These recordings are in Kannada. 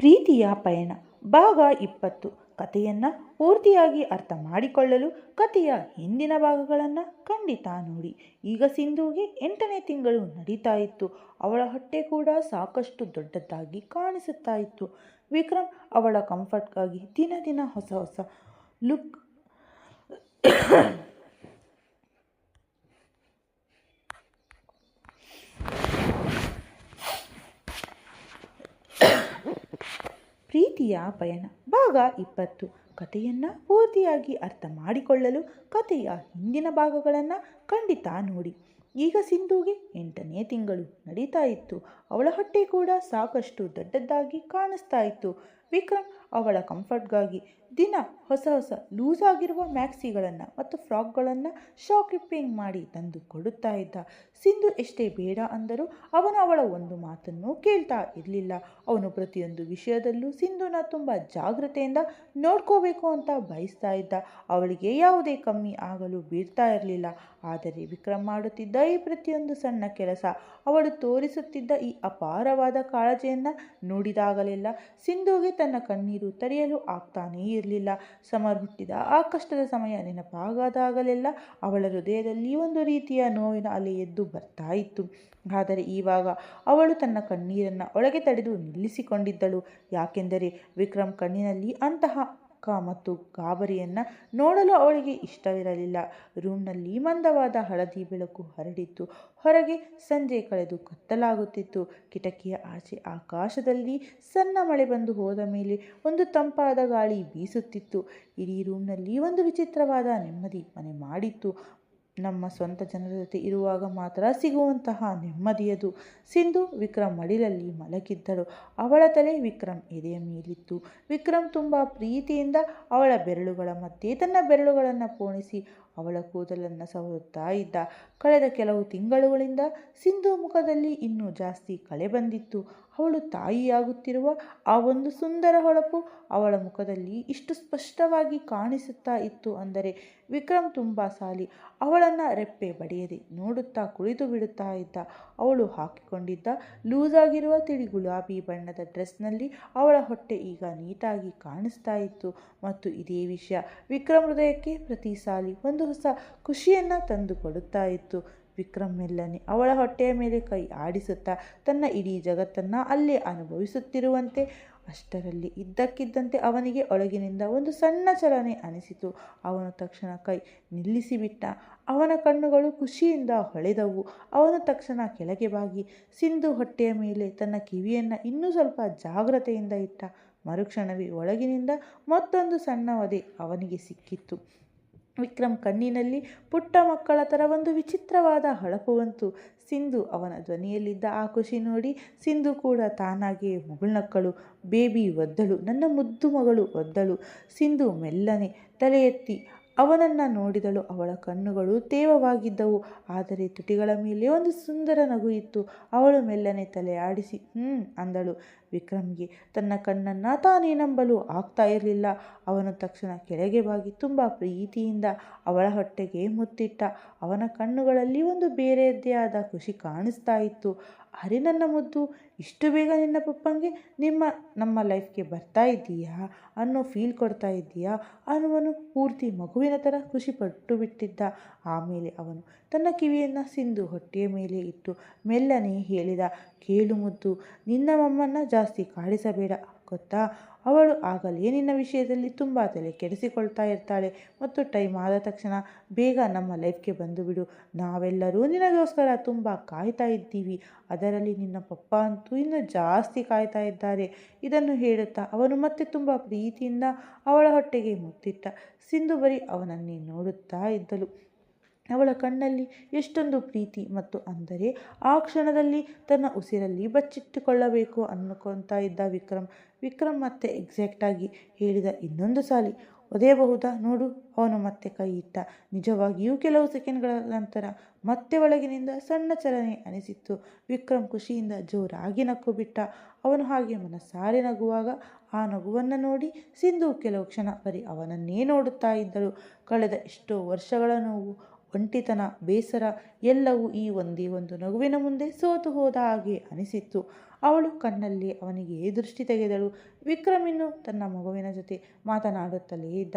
ಪ್ರೀತಿಯ ಪಯಣ ಭಾಗ 20. ಕಥೆಯನ್ನು ಪೂರ್ತಿಯಾಗಿ ಅರ್ಥ ಮಾಡಿಕೊಳ್ಳಲು ಕಥೆಯ ಹಿಂದಿನ ಭಾಗಗಳನ್ನು ಖಂಡಿತ ನೋಡಿ. ಈಗ ಸಿಂಧುಗೆ 8ನೇ ತಿಂಗಳು ನಡೀತಾ ಇತ್ತು. ಅವಳ ಹೊಟ್ಟೆ ಕೂಡ ಸಾಕಷ್ಟು ದೊಡ್ಡದಾಗಿ ಕಾಣಿಸುತ್ತಾ ಇತ್ತು. ವಿಕ್ರಮ್ ಅವಳ ಕಂಫರ್ಟ್ಗಾಗಿ ದಿನ ದಿನ ಹೊಸ ಹೊಸ ಲುಕ್ ಪ್ರೀತಿಯ ಪಯಣ ಭಾಗ 20. ಕಥೆಯನ್ನು ಪೂರ್ತಿಯಾಗಿ ಅರ್ಥ ಮಾಡಿಕೊಳ್ಳಲು ಕಥೆಯ ಹಿಂದಿನ ಭಾಗಗಳನ್ನು ಖಂಡಿತ ನೋಡಿ. ಈಗ ಸಿಂಧುಗೆ 8ನೇ ತಿಂಗಳು ನಡೀತಾ ಇತ್ತು. ಅವಳ ಹೊಟ್ಟೆ ಕೂಡ ಸಾಕಷ್ಟು ದೊಡ್ಡದಾಗಿ ಕಾಣಿಸ್ತಾ ಇತ್ತು. ವಿಕ್ರಮ್ ಅವಳ ಕಂಫರ್ಟ್ಗಾಗಿ ದಿನ ಹೊಸ ಹೊಸ ಲೂಸ್ ಆಗಿರುವ ಮ್ಯಾಕ್ಸಿಗಳನ್ನು ಮತ್ತು ಫ್ರಾಕ್ಗಳನ್ನು ಶಾಪಿಂಗ್ ಮಾಡಿ ತಂದು ಕೊಡುತ್ತಾ ಇದ್ದ. ಸಿಂಧು ಎಷ್ಟೇ ಬೇಡ ಅಂದರೂ ಅವನು ಅವಳ ಒಂದು ಮಾತನ್ನು ಕೇಳ್ತಾ ಇರಲಿಲ್ಲ. ಅವನು ಪ್ರತಿಯೊಂದು ವಿಷಯದಲ್ಲೂ ಸಿಂಧುನ ತುಂಬ ಜಾಗ್ರತೆಯಿಂದ ನೋಡ್ಕೋಬೇಕು ಅಂತ ಬಯಸ್ತಾ ಇದ್ದ. ಅವಳಿಗೆ ಯಾವುದೇ ಕಮ್ಮಿ ಆಗಲು ಬಿಡ್ತಾ ಇರಲಿಲ್ಲ. ಆದರೆ ವಿಕ್ರಮ್ ಮಾಡುತ್ತಿದ್ದ ಈ ಪ್ರತಿಯೊಂದು ಸಣ್ಣ ಕೆಲಸ, ಅವಳು ತೋರಿಸುತ್ತಿದ್ದ ಈ ಅಪಾರವಾದ ಕಾಳಜಿಯನ್ನು ನೋಡಿದಾಗಲೆಲ್ಲ ಸಿಂಧುಗೆ ತನ್ನ ಕಣ್ಣೀರು ತಡೆಯಲು ಆಗ್ತಾನೇ ಇರಲಿಲ್ಲ. ಸಮರ್ ಹುಟ್ಟಿದ ಆ ಕಷ್ಟದ ಸಮಯ ನೆನಪಾಗದಾಗಲೆಲ್ಲ ಅವಳ ಹೃದಯದಲ್ಲಿ ಒಂದು ರೀತಿಯ ನೋವಿನ ಅಲೆ ಎದ್ದು ಬರ್ತಾ ಇತ್ತು. ಆದರೆ ಇವಾಗ ಅವಳು ತನ್ನ ಕಣ್ಣೀರನ್ನು ಒಳಗೆ ತಡೆದು ನಿಲ್ಲಿಸಿಕೊಂಡಿದ್ದಳು. ಯಾಕೆಂದರೆ ವಿಕ್ರಮ್ ಕಣ್ಣಿನಲ್ಲಿ ಅಂತಹ ಮತ್ತು ಗಾಬರಿಯನ್ನು ನೋಡಲು ಅವಳಿಗೆ ಇಷ್ಟವಿರಲಿಲ್ಲ. ರೂಮ್ನಲ್ಲಿ ಮಂದವಾದ ಹಳದಿ ಬೆಳಕು ಹರಡಿತ್ತು. ಹೊರಗೆ ಸಂಜೆ ಕಳೆದು ಕತ್ತಲಾಗುತ್ತಿತ್ತು. ಕಿಟಕಿಯ ಆಚೆ ಆಕಾಶದಲ್ಲಿ ಸಣ್ಣ ಮಳೆ ಬಂದು ಹೋದ ಮೇಲೆ ಒಂದು ತಂಪಾದ ಗಾಳಿ ಬೀಸುತ್ತಿತ್ತು. ಇಡೀ ರೂಮ್ನಲ್ಲಿ ಒಂದು ವಿಚಿತ್ರವಾದ ನೆಮ್ಮದಿ ಮನೆ ಮಾಡಿತ್ತು. ನಮ್ಮ ಸ್ವಂತ ಜನರ ಜೊತೆ ಇರುವಾಗ ಮಾತ್ರ ಸಿಗುವಂತಹ ನೆಮ್ಮದಿಯದು. ಸಿಂಧು ವಿಕ್ರಮ್ ಮಡಿಲಲ್ಲಿ ಮಲಗಿದ್ದಳು. ಅವಳ ತಲೆ ವಿಕ್ರಮ್ ಎದೆಯ ಮೇಲಿತ್ತು. ವಿಕ್ರಮ್ ತುಂಬ ಪ್ರೀತಿಯಿಂದ ಅವಳ ಬೆರಳುಗಳ ಮಧ್ಯೆ ತನ್ನ ಬೆರಳುಗಳನ್ನು ಪೋಣಿಸಿ ಅವಳ ಕೂದಲನ್ನು ಸವರುತ್ತಾ ಇದ್ದ. ಕಳೆದ ಕೆಲವು ತಿಂಗಳುಗಳಿಂದ ಸಿಂಧು ಮುಖದಲ್ಲಿ ಇನ್ನೂ ಜಾಸ್ತಿ ಕಳೆ ಬಂದಿತ್ತು. ಅವಳು ತಾಯಿಯಾಗುತ್ತಿರುವ ಆ ಒಂದು ಸುಂದರ ಹೊಳಪು ಅವಳ ಮುಖದಲ್ಲಿ ಇಷ್ಟು ಸ್ಪಷ್ಟವಾಗಿ ಕಾಣಿಸುತ್ತಾ ಇತ್ತು ಅಂದರೆ ವಿಕ್ರಮ್ ತುಂಬ ಸಾಲಿ ಅವಳನ್ನು ರೆಪ್ಪೆ ಬಡಿಯದೆ ನೋಡುತ್ತಾ ಕುಳಿತು ಬಿಡುತ್ತಾ ಇದ್ದ. ಅವಳು ಹಾಕಿಕೊಂಡಿದ್ದ ಲೂಸ್ ಆಗಿರುವ ತಿಳಿ ಗುಲಾಬಿ ಬಣ್ಣದ ಡ್ರೆಸ್ನಲ್ಲಿ ಅವಳ ಹೊಟ್ಟೆ ಈಗ ನೀಟಾಗಿ ಕಾಣಿಸ್ತಾ ಇತ್ತು. ಮತ್ತು ಇದೇ ವಿಷಯ ವಿಕ್ರಮ್ ಹೃದಯಕ್ಕೆ ಪ್ರತಿ ಸಾಲಿ ಒಂದು ಹೊಸ ಖುಷಿಯನ್ನು ತಂದು ಕೊಡುತ್ತಾ ಇತ್ತು. ವಿಕ್ರಮ್ ಮೆಲ್ಲನೆ ಅವಳ ಹೊಟ್ಟೆಯ ಮೇಲೆ ಕೈ ಆಡಿಸುತ್ತಾ ತನ್ನ ಇಡೀ ಜಗತ್ತನ್ನು ಅಲ್ಲೇ ಅನುಭವಿಸುತ್ತಿರುವಂತೆ. ಅಷ್ಟರಲ್ಲಿ ಇದ್ದಕ್ಕಿದ್ದಂತೆ ಅವನಿಗೆ ಒಳಗಿನಿಂದ ಒಂದು ಸಣ್ಣ ಚಲನೆ ಅನಿಸಿತು. ಅವನು ತಕ್ಷಣ ಕೈ ನಿಲ್ಲಿಸಿಬಿಟ್ಟ. ಅವನ ಕಣ್ಣುಗಳು ಖುಷಿಯಿಂದ ಹೊಳೆದವು. ಅವನು ತಕ್ಷಣ ಕೆಳಗೆ ಬಾಗಿ ಸಿಂಧು ಹೊಟ್ಟೆಯ ಮೇಲೆ ತನ್ನ ಕಿವಿಯನ್ನು ಇನ್ನೂ ಸ್ವಲ್ಪ ಜಾಗ್ರತೆಯಿಂದ ಇಟ್ಟ. ಮರುಕ್ಷಣವೇ ಒಳಗಿನಿಂದ ಮತ್ತೊಂದು ಸಣ್ಣ ಒದೆ ಅವನಿಗೆ ಸಿಕ್ಕಿತ್ತು. ವಿಕ್ರಮ್ ಕಣ್ಣಿನಲ್ಲಿ ಪುಟ್ಟ ಮಕ್ಕಳ ಥರ ಒಂದು ವಿಚಿತ್ರವಾದ ಹೊಳಪು ಬಂತು. ಸಿಂಧು ಅವನ ಧ್ವನಿಯಲ್ಲಿದ್ದ ಆ ಖುಷಿ ನೋಡಿ ಸಿಂಧು ಕೂಡ ತಾನಾಗಿಯೇ ಮುಗುಳ್ನಕ್ಕಳು. ಬೇಬಿ ಒದ್ದಳು, ನನ್ನ ಮುದ್ದು ಮಗಳು ಒದ್ದಳು. ಸಿಂಧು ಮೆಲ್ಲನೆ ತಲೆ ಎತ್ತಿ ಅವನನ್ನು ನೋಡಿದಳು. ಅವಳ ಕಣ್ಣುಗಳು ತೇವವಾಗಿದ್ದವು, ಆದರೆ ತುಟಿಗಳ ಮೇಲೆ ಒಂದು ಸುಂದರ ನಗು ಇತ್ತು. ಅವಳು ಮೆಲ್ಲನೆ ತಲೆ ಆಡಿಸಿ ಅಂದಳು. ವಿಕ್ರಮ್ಗೆ ತನ್ನ ಕಣ್ಣನ್ನು ತಾನೇ ನಂಬಲು ಆಗ್ತಾ ಇರಲಿಲ್ಲ. ಅವನು ತಕ್ಷಣ ಕೆಳಗೆ ಬಾಗಿ ತುಂಬ ಪ್ರೀತಿಯಿಂದ ಅವಳ ಹೊಟ್ಟೆಗೆ ಮುತ್ತಿಟ್ಟ. ಅವನ ಕಣ್ಣುಗಳಲ್ಲಿ ಒಂದು ಬೇರೆಯದ್ದೇ ಆದ ಖುಷಿ ಕಾಣಿಸ್ತಾ ಇತ್ತು. ಅರೆ ನನ್ನ ಮುದ್ದು, ಇಷ್ಟು ಬೇಗ ನಿನ್ನ ಪಪ್ಪಂಗೆ ನಮ್ಮ ಲೈಫ್ಗೆ ಬರ್ತಾ ಇದ್ದೀಯಾ ಅನ್ನೋ ಫೀಲ್ ಕೊಡ್ತಾ ಇದ್ದೀಯಾ ಅನ್ನುವನು ಪೂರ್ತಿ ಮಗುವಿನ ಥರ ಖುಷಿ ಪಟ್ಟು ಬಿಟ್ಟಿದ್ದ. ಆಮೇಲೆ ಅವನು ತನ್ನ ಕಿವಿಯನ್ನು ಸಿಂಧು ಹೊಟ್ಟೆಯ ಮೇಲೆ ಇಟ್ಟು ಮೆಲ್ಲನೆ ಹೇಳಿದ, ಕೇಳು ಮುದ್ದು, ನಿನ್ನ ಮಮ್ಮನ್ನು ಜಾಸ್ತಿ ಕಾಡಿಸಬೇಡ ಗೊತ್ತಾ. ಅವಳು ಆಗಲೇ ನಿನ್ನ ವಿಷಯದಲ್ಲಿ ತುಂಬ ತಲೆ ಕೆಡಿಸಿಕೊಳ್ತಾ ಇರ್ತಾಳೆ. ಮತ್ತು ಟೈಮ್ ಆದ ತಕ್ಷಣ ಬೇಗ ನಮ್ಮ ಲೈಫ್ಗೆ ಬಂದು ಬಿಡು. ನಾವೆಲ್ಲರೂ ನಿನಗೋಸ್ಕರ ತುಂಬ ಕಾಯ್ತಾ ಇದ್ದೀವಿ. ಅದರಲ್ಲಿ ನಿನ್ನ ಪಪ್ಪ ಅಂತೂ ಇನ್ನೂ ಜಾಸ್ತಿ ಕಾಯ್ತಾ ಇದ್ದಾರೆ. ಇದನ್ನು ಹೇಳುತ್ತಾ ಅವನು ಮತ್ತೆ ತುಂಬ ಪ್ರೀತಿಯಿಂದ ಅವಳ ಹೊಟ್ಟೆಗೆ ಮುತ್ತಿಟ್ಟ. ಸಿಂಧು ಬರೀ ಅವನನ್ನೇ ನೋಡುತ್ತಾ ಇದ್ದಳು. ಅವಳ ಕಣ್ಣಲ್ಲಿ ಎಷ್ಟೊಂದು ಪ್ರೀತಿ ಮತ್ತು ಅಂದರೆ ಆ ಕ್ಷಣದಲ್ಲಿ ತನ್ನ ಉಸಿರಲ್ಲಿ ಬಚ್ಚಿಟ್ಟುಕೊಳ್ಳಬೇಕು ಅನ್ನುಕೊತಾ ಇದ್ದ ವಿಕ್ರಮ್ ಮತ್ತೆ ಎಕ್ಸಾಕ್ಟಾಗಿ ಹೇಳಿದ, ಇನ್ನೊಂದು ಸಾಲಿ ಒದೆಯಬಹುದಾ ನೋಡು. ಅವನು ಮತ್ತೆ ಕೈ ಇಟ್ಟ. ನಿಜವಾಗಿಯೂ ಕೆಲವು ಸೆಕೆಂಡ್ಗಳ ನಂತರ ಮತ್ತೆ ಒಳಗಿನಿಂದ ಸಣ್ಣ ಚಲನೆ ಅನಿಸಿತ್ತು. ವಿಕ್ರಮ್ ಖುಷಿಯಿಂದ ಜೋರಾಗಿ ನಕ್ಕು ಬಿಟ್ಟ. ಅವನು ಹಾಗೆ ಮನಸಾರೆ ನಗುವಾಗ ಆ ನಗುವನ್ನು ನೋಡಿ ಸಿಂಧು ಕೆಲವು ಕ್ಷಣ ಬರೀ ಅವನನ್ನೇ ನೋಡುತ್ತಾ ಇದ್ದಳು. ಕಳೆದ ಎಷ್ಟೋ ವರ್ಷಗಳ ನೋವು, ಒಂಟಿತನ, ಬೇಸರ ಎಲ್ಲವೂ ಈ ಒಂದೇ ಒಂದು ನಗುವಿನ ಮುಂದೆ ಸೋತು ಹೋದ ಹಾಗೆ ಅನಿಸಿತ್ತು. ಅವಳು ಕಣ್ಣಲ್ಲಿ ಅವನಿಗೆ ದೃಷ್ಟಿ ತೆಗೆದಳು. ವಿಕ್ರಮ್ ಇನ್ನು ತನ್ನ ಮಗುವಿನ ಜೊತೆ ಮಾತನಾಡುತ್ತಲೇ ಇದ್ದ.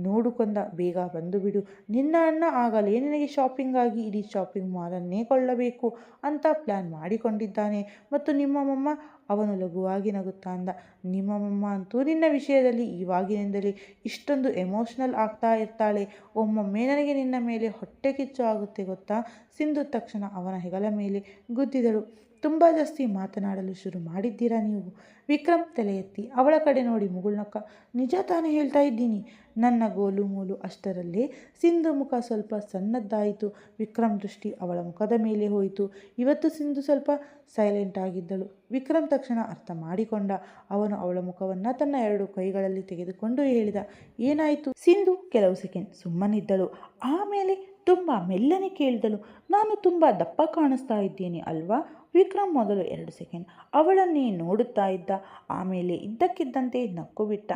ನೋಡುಕೊಂಡ, ಬೇಗ ಬಂದು ಬಿಡು. ನಿನ್ನ ಅಣ್ಣ ಆಗಲೇ ನಿನಗೆ ಶಾಪಿಂಗಾಗಿ ಇಡೀ ಶಾಪಿಂಗ್ ಮಾಲನ್ನೇ ಕೊಳ್ಳಬೇಕು ಅಂತ ಪ್ಲ್ಯಾನ್ ಮಾಡಿಕೊಂಡಿದ್ದಾನೆ. ಮತ್ತು ನಿಮ್ಮ ಮಮ್ಮ, ಅವನು ಲಘುವಾಗಿ ನಗುತ್ತಾ ಅಂದ. ನಿಮ್ಮ ಮಮ್ಮ ಅಂತೂ ನಿನ್ನ ವಿಷಯದಲ್ಲಿ ಇವಾಗಿನಿಂದಲೇ ಇಷ್ಟೊಂದು ಎಮೋಷ್ನಲ್ ಆಗ್ತಾ ಇರ್ತಾಳೆ. ಒಮ್ಮೊಮ್ಮೆ ನನಗೆ ನಿನ್ನ ಮೇಲೆ ಹೊಟ್ಟೆ ಕಿಚ್ಚು ಆಗುತ್ತೆ ಗೊತ್ತಾ. ಸಿಂಧು ತಕ್ಷಣ ಅವನ ಹೆಗಲ ಮೇಲೆ ಗುದ್ದಿದಳು. ತುಂಬ ಜಾಸ್ತಿ ಮಾತನಾಡಲು ಶುರು ಮಾಡಿದ್ದೀರಾ ನೀವು. ವಿಕ್ರಮ್ ತಲೆ ಎತ್ತಿ ಅವಳ ಕಡೆ ನೋಡಿ ಮುಗುಳ್ನಕ್ಕ. ನಿಜ ತಾನೇ ಹೇಳ್ತಾ ಇದ್ದೀನಿ. ನನ್ನ ಗೋಲು ಮೂಲು. ಅಷ್ಟರಲ್ಲೇ ಸಿಂಧು ಮುಖ ಸ್ವಲ್ಪ ಸಣ್ಣದ್ದಾಯಿತು. ವಿಕ್ರಮ್ ದೃಷ್ಟಿ ಅವಳ ಮುಖದ ಮೇಲೆ ಹೋಯಿತು. ಇವತ್ತು ಸಿಂಧು ಸ್ವಲ್ಪ ಸೈಲೆಂಟ್ ಆಗಿದ್ದಳು. ವಿಕ್ರಮ್ ತಕ್ಷಣ ಅರ್ಥ ಮಾಡಿಕೊಂಡ. ಅವನು ಅವಳ ಮುಖವನ್ನು ತನ್ನ 2 ಕೈಗಳಲ್ಲಿ ತೆಗೆದುಕೊಂಡು ಹೇಳಿದ, ಏನಾಯಿತು. ಸಿಂಧು ಕೆಲವು ಸೆಕೆಂಡ್ ಸುಮ್ಮನಿದ್ದಳು. ಆಮೇಲೆ ತುಂಬ ಮೆಲ್ಲನೆ ಕೇಳಿದಳು, ನಾನು ತುಂಬ ದಪ್ಪ ಕಾಣಿಸ್ತಾ ಇದ್ದೀನಿ ಅಲ್ವಾ. ವಿಕ್ರಮ್ ಮೊದಲು 2 ಸೆಕೆಂಡ್ ಅವಳನ್ನೇ ನೋಡುತ್ತಾ ಇದ್ದ. ಆಮೇಲೆ ಇದ್ದಕ್ಕಿದ್ದಂತೆ ನಕ್ಕು ಬಿಟ್ಟ.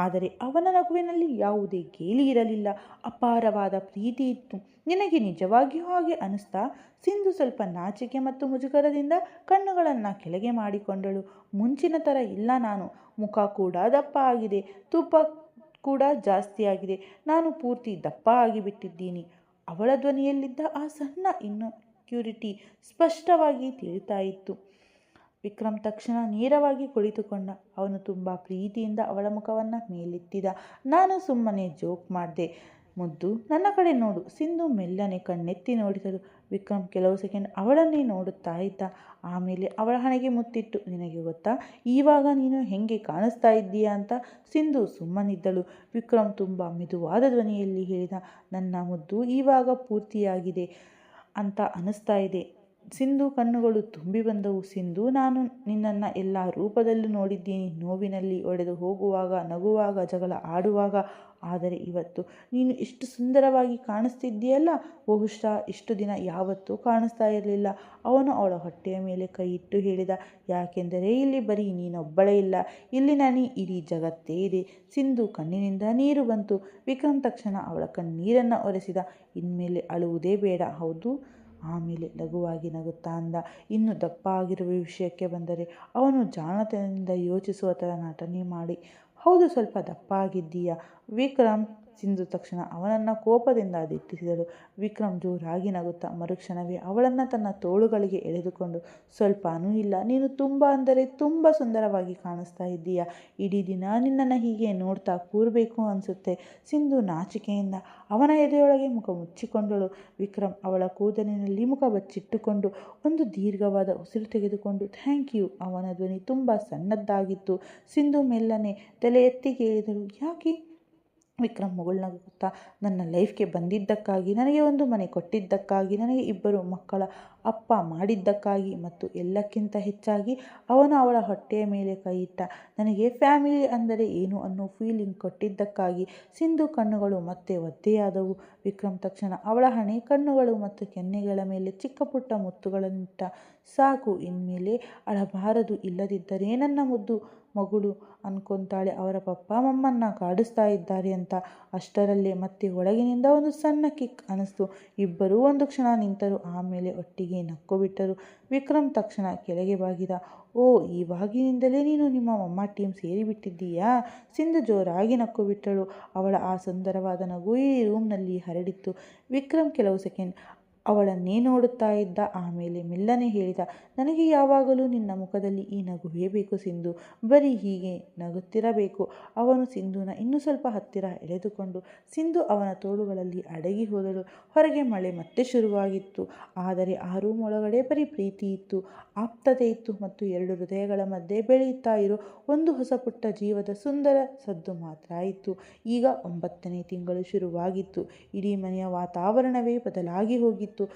ಆದರೆ ಅವನ ನಗುವಿನಲ್ಲಿ ಯಾವುದೇ ಗೇಲಿ ಇರಲಿಲ್ಲ, ಅಪಾರವಾದ ಪ್ರೀತಿ ಇತ್ತು. ನಿನಗೆ ನಿಜವಾಗಿಯೂ ಹಾಗೆ ಅನಿಸ್ತಾ. ಸಿಂಧು ಸ್ವಲ್ಪ ನಾಚಿಕೆ ಮತ್ತು ಮುಜುಗರದಿಂದ ಕಣ್ಣುಗಳನ್ನು ಕೆಳಗೆ ಮಾಡಿಕೊಂಡಳು. ಮುಂಚಿನ ಥರ ಇಲ್ಲ ನಾನು. ಮುಖ ಕೂಡ ದಪ್ಪ ಆಗಿದೆ, ತೂಪ ಕೂಡ ಜಾಸ್ತಿ ಆಗಿದೆ. ನಾನು ಪೂರ್ತಿ ದಪ್ಪ ಆಗಿಬಿಟ್ಟಿದ್ದೀನಿ. ಅವಳ ಧ್ವನಿಯಲ್ಲಿದ್ದ ಆ ಸಣ್ಣ ಇನ್ಕ್ಯೂರಿಟಿ ಸ್ಪಷ್ಟವಾಗಿ ತಿಳಿತಾ ಇತ್ತು. ವಿಕ್ರಮ್ ತಕ್ಷಣ ನೇರವಾಗಿ ಕುಳಿತುಕೊಂಡ. ಅವನು ತುಂಬ ಪ್ರೀತಿಯಿಂದ ಅವಳ ಮುಖವನ್ನು ಮೇಲೆತ್ತಿದ. ನಾನು ಸುಮ್ಮನೆ ಜೋಕ್ ಮಾಡಿದೆ ಮುದ್ದು, ನನ್ನ ಕಡೆ ನೋಡು. ಸಿಂಧು ಮೆಲ್ಲನೆ ಕಣ್ಣೆತ್ತಿ ನೋಡಿದಳು. ವಿಕ್ರಮ್ ಕೆಲವು ಸೆಕೆಂಡ್ ಅವಳನ್ನೇ ನೋಡುತ್ತಾ ಇದ್ದ. ಆಮೇಲೆ ಅವಳ ಹಣೆಗೆ ಮುತ್ತಿಟ್ಟು, ನಿನಗೆ ಗೊತ್ತಾ ಇವಾಗ ನೀನು ಹೆಂಗೆ ಕಾಣಿಸ್ತಾ ಇದ್ದೀಯಾ ಅಂತ. ಸಿಂಧು ಸುಮ್ಮನಿದ್ದಳು. ವಿಕ್ರಮ್ ತುಂಬ ಮೆದುವಾದ ಧ್ವನಿಯಲ್ಲಿ ಹೇಳಿದ, ನನ್ನ ಮುದ್ದು ಇವಾಗ ಪೂರ್ತಿಯಾಗಿದೆ ಅಂತ ಅನಿಸ್ತಾ ಇದೆ. ಸಿಂಧು ಕಣ್ಣುಗಳು ತುಂಬಿ ಬಂದವು. ಸಿಂಧು, ನಾನು ನಿನ್ನನ್ನು ಎಲ್ಲ ರೂಪದಲ್ಲೂ ನೋಡಿದ್ದೀನಿ. ನೋವಿನಲ್ಲಿ, ಒಡೆದು ಹೋಗುವಾಗ, ನಗುವಾಗ, ಜಗಳ ಆಡುವಾಗ. ಆದರೆ ಇವತ್ತು ನೀನು ಇಷ್ಟು ಸುಂದರವಾಗಿ ಕಾಣಿಸ್ತಿದ್ದೀಯಲ್ಲ, ಬಹುಶಃ ಇಷ್ಟು ದಿನ ಯಾವತ್ತೂ ಕಾಣಿಸ್ತಾ ಇರಲಿಲ್ಲ. ಅವನು ಅವಳ ಹೊಟ್ಟೆಯ ಮೇಲೆ ಕೈ ಇಟ್ಟು ಹೇಳಿದ, ಯಾಕೆಂದರೆ ಇಲ್ಲಿ ಬರೀ ನೀನೊಬ್ಬಳೇ ಇಲ್ಲ, ಇಲ್ಲಿ ನಾನು ಇಡೀ ಜಗತ್ತೇ ಇದೆ. ಸಿಂಧು ಕಣ್ಣಿನಿಂದ ನೀರು ಬಂತು. ವಿಕ್ರಮ್ ತಕ್ಷಣ ಅವಳ ಕಣ್ಣೀರನ್ನು ಒರೆಸಿದ. ಇನ್ಮೇಲೆ ಅಳುವುದೇ ಬೇಡ, ಹೌದು. ಆಮೇಲೆ ಲಘುವಾಗಿ ನಗುತ್ತಾ ಅಂದ, ಇನ್ನು ದಪ್ಪ ಆಗಿರುವ ವಿಷಯಕ್ಕೆ ಬಂದರೆ, ಅವನು ಜಾಣತನದಿಂದ ಯೋಚಿಸುವ ಥರ ನಟನೆ ಮಾಡಿ, ಹೌದು ಸ್ವಲ್ಪ ದಪ್ಪ ಆಗಿದ್ದೀಯಾ ವಿಕ್ರಮ್. ಸಿಂಧು ತಕ್ಷಣ ಅವನನ್ನು ಕೋಪದಿಂದ ದಿಟ್ಟಿಸಿದಳು. ವಿಕ್ರಮ್ ಜೋರಾಗಿ ನಗುತ್ತಾ ಮರುಕ್ಷಣವೇ ಅವಳನ್ನು ತನ್ನ ತೋಳುಗಳಿಗೆ ಎಳೆದುಕೊಂಡು, ಸ್ವಲ್ಪನೂ ಇಲ್ಲ, ನೀನು ತುಂಬ ಅಂದರೆ ತುಂಬ ಸುಂದರವಾಗಿ ಕಾಣಿಸ್ತಾ ಇದ್ದೀಯಾ. ಇಡೀ ದಿನ ನಿನ್ನನ್ನು ಹೀಗೆ ನೋಡ್ತಾ ಕೂರಬೇಕು ಅನಿಸುತ್ತೆ. ಸಿಂಧು ನಾಚಿಕೆಯಿಂದ ಅವನ ಎದೆಯೊಳಗೆ ಮುಖ ಮುಚ್ಚಿಕೊಂಡಳು. ವಿಕ್ರಮ್ ಅವಳ ಕೂದಲಿನಲ್ಲಿ ಮುಖ ಬಚ್ಚಿಟ್ಟುಕೊಂಡು ಒಂದು ದೀರ್ಘವಾದ ಉಸಿರು ತೆಗೆದುಕೊಂಡು, ಥ್ಯಾಂಕ್ ಯು. ಅವನ ಧ್ವನಿ ತುಂಬ ಸಣ್ಣದ್ದಾಗಿತ್ತು. ಸಿಂಧು ಮೆಲ್ಲನೆ ತಲೆ ಎತ್ತಿ ಕೇಳಿದಳು, ಯಾಕೆ. ವಿಕ್ರಮ್ ಮುಗುಳ್ನಗುತ್ತಾ, ನನ್ನ ಲೈಫ್ಗೆ ಬಂದಿದ್ದಕ್ಕಾಗಿ, ನನಗೆ ಒಂದು ಮನೆ ಕೊಟ್ಟಿದ್ದಕ್ಕಾಗಿ, ನನಗೆ 2 ಮಕ್ಕಳ ಅಪ್ಪ ಮಾಡಿದ್ದಕ್ಕಾಗಿ ಮತ್ತು ಎಲ್ಲಕ್ಕಿಂತ ಹೆಚ್ಚಾಗಿ ಅವನು ಅವಳ ಹೊಟ್ಟೆಯ ಮೇಲೆ ಕೈ ಇಟ್ಟ ನನಗೆ ಫ್ಯಾಮಿಲಿ ಅಂದರೆ ಏನು ಅನ್ನೋ ಫೀಲಿಂಗ್ ಕೊಟ್ಟಿದ್ದಕ್ಕಾಗಿ. ಸಿಂಧು ಕಣ್ಣುಗಳು ಮತ್ತೆ ಒದ್ದೆಯಾದವು. ವಿಕ್ರಮ್ ತಕ್ಷಣ ಅವಳ ಹಣೆ, ಕಣ್ಣುಗಳು ಮತ್ತು ಕೆನ್ನೆಗಳ ಮೇಲೆ ಚಿಕ್ಕ ಪುಟ್ಟ ಮುತ್ತುಗಳನ್ನಿಟ್ಟ. ಸಾಕು, ಇನ್ಮೇಲೆ ಅಳಬಾರದು. ಇಲ್ಲದಿದ್ದರೆ ನನ್ನ ಮುದ್ದು ಮಗಳು ಅನ್ಕೊತಾಳೆ ಅವರ ಪಪ್ಪ ಮಮ್ಮನ್ನ ಕಾಡಿಸ್ತಾ ಇದ್ದಾರೆ ಅಂತ. ಅಷ್ಟರಲ್ಲೇ ಮತ್ತೆ ಒಳಗಿನಿಂದ ಒಂದು ಸಣ್ಣ ಕಿಕ್ ಅನಿಸ್ತು. ಇಬ್ಬರೂ ಒಂದು ಕ್ಷಣ ನಿಂತರು. ಆಮೇಲೆ ಒಟ್ಟಿಗೆ ನಕ್ಕು ಬಿಟ್ಟರು. ವಿಕ್ರಮ್ ತಕ್ಷಣ ಕೆಳಗೆ ಬಾಗಿದ. ಓ, ಇವಾಗಿನಿಂದಲೇ ನೀನು ನಿಮ್ಮ ಮಮ್ಮ ಟೀಮ್ ಸೇರಿಬಿಟ್ಟಿದ್ದೀಯಾ. ಸಿಂಧು ಜೋರಾಗಿ ನಕ್ಕು ಬಿಟ್ಟಳು. ಅವಳ ಆ ಸುಂದರವಾದ ನಗು ಈ ರೂಮ್ನಲ್ಲಿ ಹರಡಿತ್ತು. ವಿಕ್ರಮ್ ಕೆಲವು ಸೆಕೆಂಡ್ ಅವಳನ್ನೇ ನೋಡುತ್ತಾ ಇದ್ದ. ಆಮೇಲೆ ಮೆಲ್ಲನೆ ಹೇಳಿದ, ನನಗೆ ಯಾವಾಗಲೂ ನಿನ್ನ ಮುಖದಲ್ಲಿ ಈ ನಗುವೇ ಬೇಕು ಸಿಂಧು, ಬರೀ ಹೀಗೆ ನಗುತ್ತಿರಬೇಕು. ಅವನು ಸಿಂಧುನ ಇನ್ನೂ ಸ್ವಲ್ಪ ಹತ್ತಿರ ಎಳೆದುಕೊಂಡು ಸಿಂಧು ಅವನ ತೋಳುಗಳಲ್ಲಿ ಅಡಗಿ ಹೋದಳು. ಹೊರಗೆ ಮಳೆ ಮತ್ತೆ ಶುರುವಾಗಿತ್ತು. ಆದರೆ ಆ ರೂಮ್ ಒಳಗಡೆ ಬರೀ ಪ್ರೀತಿ ಇತ್ತು, ಆಪ್ತತೆ ಇತ್ತು ಮತ್ತು 2 ಹೃದಯಗಳ ಮಧ್ಯೆ ಬೆಳೆಯುತ್ತಾ ಇರೋ ಒಂದು ಹೊಸ ಪುಟ್ಟ ಜೀವದ ಸುಂದರ ಸದ್ದು ಮಾತ್ರ ಇತ್ತು. ಈಗ 9ನೇ ತಿಂಗಳು ಶುರುವಾಗಿತ್ತು. ಇಡೀ ಮನೆಯ ವಾತಾವರಣವೇ ಬದಲಾಗಿ ಹೋಗಿತ್ತು.